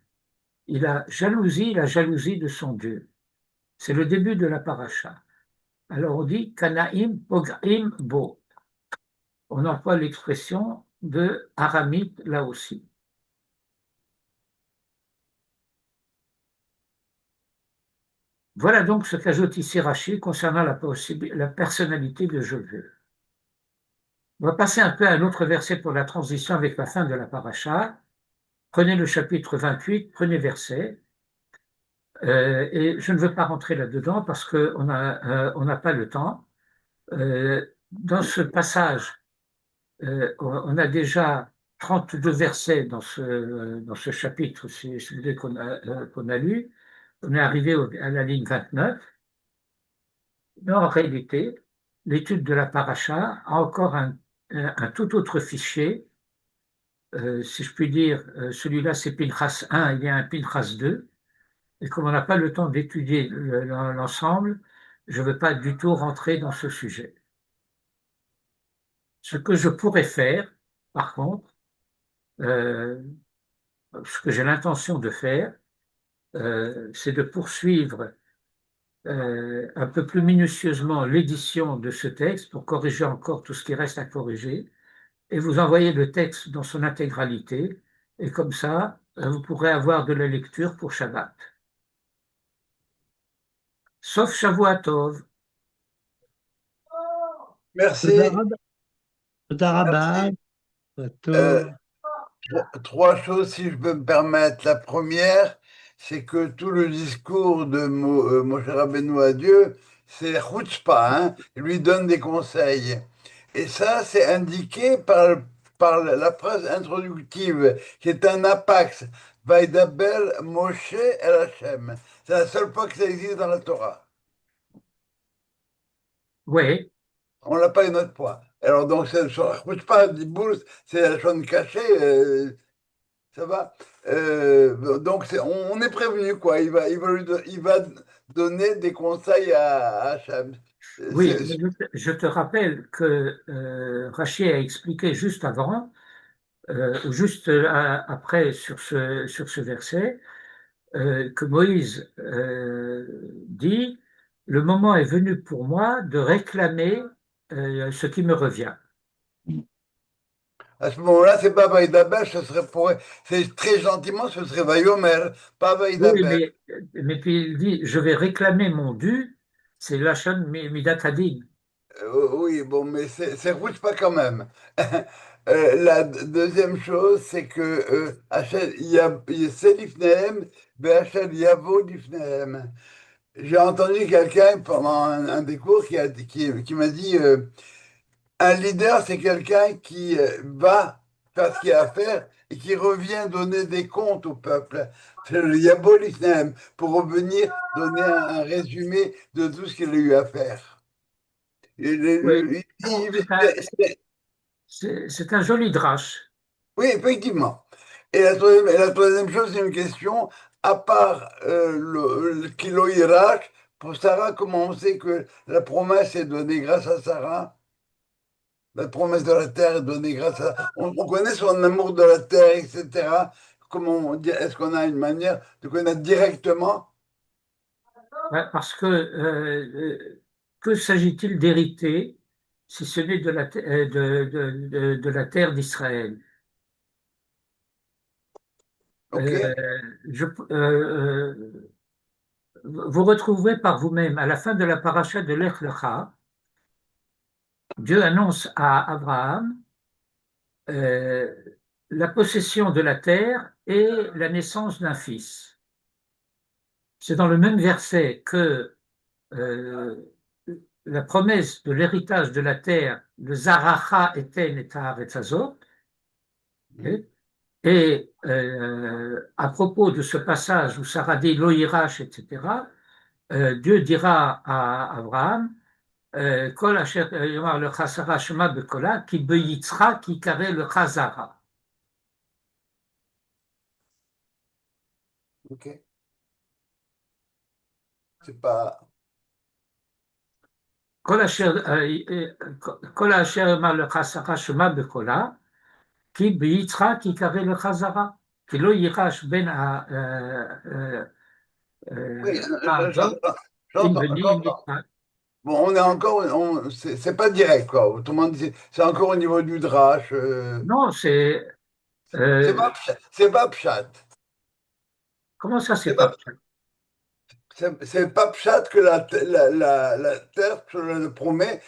Il a la jalousie de son Dieu. C'est le début de la paracha. Alors on dit Kanaim Pogim Bo. On emploie l'expression de aramite là aussi. Voilà donc ce qu'ajoute ici Rachi concernant la personnalité de Josué. On va passer un peu à un autre verset pour la transition avec la fin de la paracha. Prenez le chapitre 28, premier verset. Et je ne veux pas rentrer là-dedans parce qu'on n'a pas le temps. Dans ce passage, on a déjà 32 versets dans ce chapitre, si vous voulez, qu'on a lu. On est arrivé à la ligne 29. Mais en réalité, l'étude de la paracha a encore un tout autre fichier. Si je puis dire, celui-là c'est Pinchas 1, il y a un Pinchas 2. Et comme on n'a pas le temps d'étudier l'ensemble, je ne veux pas du tout rentrer dans ce sujet. Ce que je pourrais faire, par contre, ce que j'ai l'intention de faire, c'est de poursuivre un peu plus minutieusement l'édition de ce texte pour corriger encore tout ce qui reste à corriger et vous envoyer le texte dans son intégralité. Et comme ça, vous pourrez avoir de la lecture pour Shabbat. Sauf Shavua Tov. תודה Merci. רבה, תודה רבה, Merci. טוב. Trois choses, si je peux me permettre. La première, c'est que tout le discours de Moshe Rabbeinu à Dieu, c'est chutzpah, hein, il lui donne des conseils. Et ça, c'est indiqué par la phrase introductive, qui est un apax. Vaidabel Moshe El Hashem. C'est la seule fois que ça existe dans la Torah. Oui, On l'a pas une autre fois. Alors donc, c'est sur la chutzpah, Diboul, c'est la chose cachée. Ça va. Donc on est prévenu quoi. Il va donner des conseils à Hacham. oui, mais je te rappelle que Rachid a expliqué juste avant, juste après sur ce verset, que Moïse dit, le moment est venu pour moi de réclamer ce qui me revient. À ce moment-là, c'est pas Vaïdaber, ce serait c'est très gentiment, ce serait Vaïomer, pas Oui, Vaïdaber. mais puis il dit, je vais réclamer mon dû, c'est Lachon Midat Hadin. Oui, bon, mais c'est rouge pas quand même. La deuxième chose, c'est que Hachel, c'est l'Ifnehem, mais Hachel Yavo l'Ifnehem. J'ai entendu quelqu'un pendant un des cours qui m'a dit un leader, c'est quelqu'un qui va faire ce qu'il a à faire et qui revient donner des comptes au peuple. C'est le Yabolisnem pour revenir donner un résumé de tout ce qu'il a eu à faire. Et Oui, bon, c'est un joli drache. oui, effectivement. Et la troisième chose, c'est une question. À part le kilo Hirak, pour Sarah, comment on sait que la promesse est donnée grâce à Sarah? La promesse de la terre est donnée grâce à... On connaît son amour de la terre, etc. Comment on dit, est-ce qu'on a une manière de connaître directement? Ouais, parce que s'agit-il d'hériter si ce n'est de la terre d'Israël? OK? Euh, je- euh, Vous retrouverez par vous-même à la fin de la paracha de Lech Lecha, Dieu annonce à Abraham euh, la possession de la terre et la naissance d'un fils. C'est dans le même verset que euh, la promesse de l'héritage de la terre, le Zaracha eten et Haaretzazot, et à propos de ce passage où Sarah dit Loïrach, etc., Dieu dira à Abraham, Kol asher yomar lecha Sarah shema bekola, ki beyitzra ki kare lecha zara. OK. C'est pas... Kol asher yomar lecha Sarah shema bekola, ki beyitzra ki kare lecha zara. כי לא יירש בין Oui, האבות עם j'entends, בני j'entends. מצרים. Bon, on est encore... c'est pas direct, quoi. Autrement dit, c'est encore au niveau du drache. Non, euh, C'est pas pshat. comment ça, C'est c'est pas pas, possible? c'est pas pshat que la terre se le promet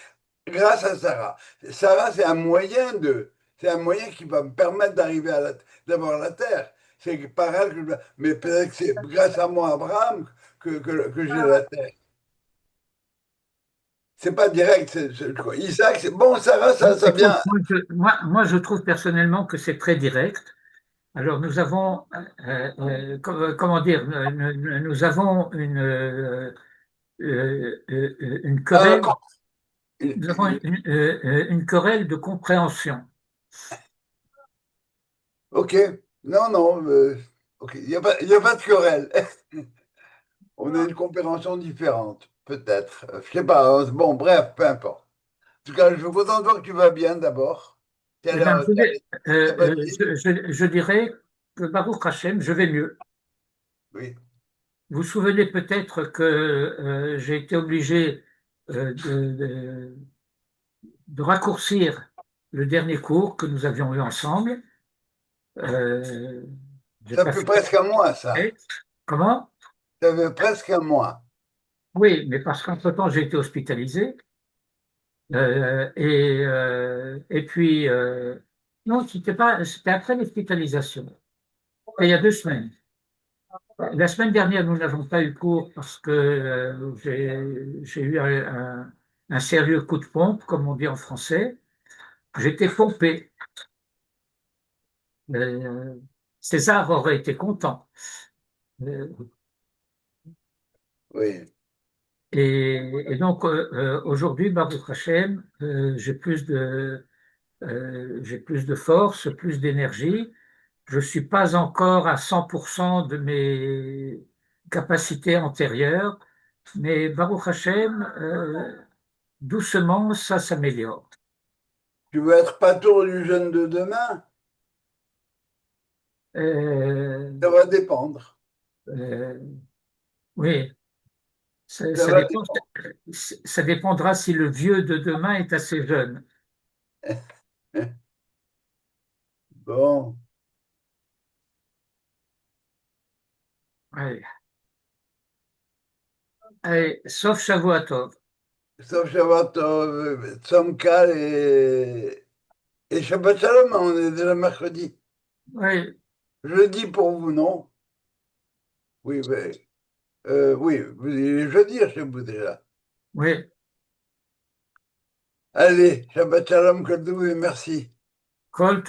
grâce à Sarah. Sarah, c'est un moyen qui va me permettre d'arriver d'avoir la terre. C'est par elle mais peut-être que c'est grâce à moi, Abraham, que j'ai la terre. C'est pas direct. Isaac, c'est bon, Sarah, ça Écoute, vient. moi, je trouve personnellement que c'est très direct. Alors, nous avons, comment dire, nous avons une Ah, querelle, nous avons une querelle de compréhension. ok. Non, non. Ok. Il y a pas de querelle. On a une compréhension différente, peut-être. Je sais pas. Bon, bref, peu importe. En tout cas, je suis content de voir que tu vas bien d'abord. Tu as Eh bien, l'air sympathique. je dirais que Baruch Hashem, je vais mieux. Oui. vous vous souvenez peut-être que j'ai été obligé de raccourcir le dernier cours que nous avions eu ensemble. Euh, j'ai Ça pas fait fait. presque un mois, ça. Comment? Ça fait presque un mois. Oui, mais parce qu'entre-temps, j'ai été hospitalisé. Et puis, non, c'était après l'hospitalisation. C'était il y a 2 semaines. La semaine dernière, nous n'avons pas eu cours parce que j'ai eu un sérieux coup de pompe, comme on dit en français. J'étais pompé. Euh, César aurait été content. Euh, Oui. et donc, aujourd'hui, Baruch Hashem, j'ai plus de force, plus d'énergie. Je ne suis pas encore à 100% de mes capacités antérieures, mais Baruch Hashem, doucement, ça s'améliore. Tu veux être patron du jeune de demain? Euh, Ça va dépendre. euh, oui, Ça ça va dépend, dépendre. ça dépendra si le vieux de demain est assez jeune. Bon. Allez, allez, sauf Shavuot. Sauf Shabbat, Tzom Kal et Shabbat Shalom, on est déjà mercredi. Oui, Jeudi pour vous, non? Oui, mais, oui, il est jeudi chez vous déjà. oui. Allez, Shabbat Shalom, Koldou, et merci. Kol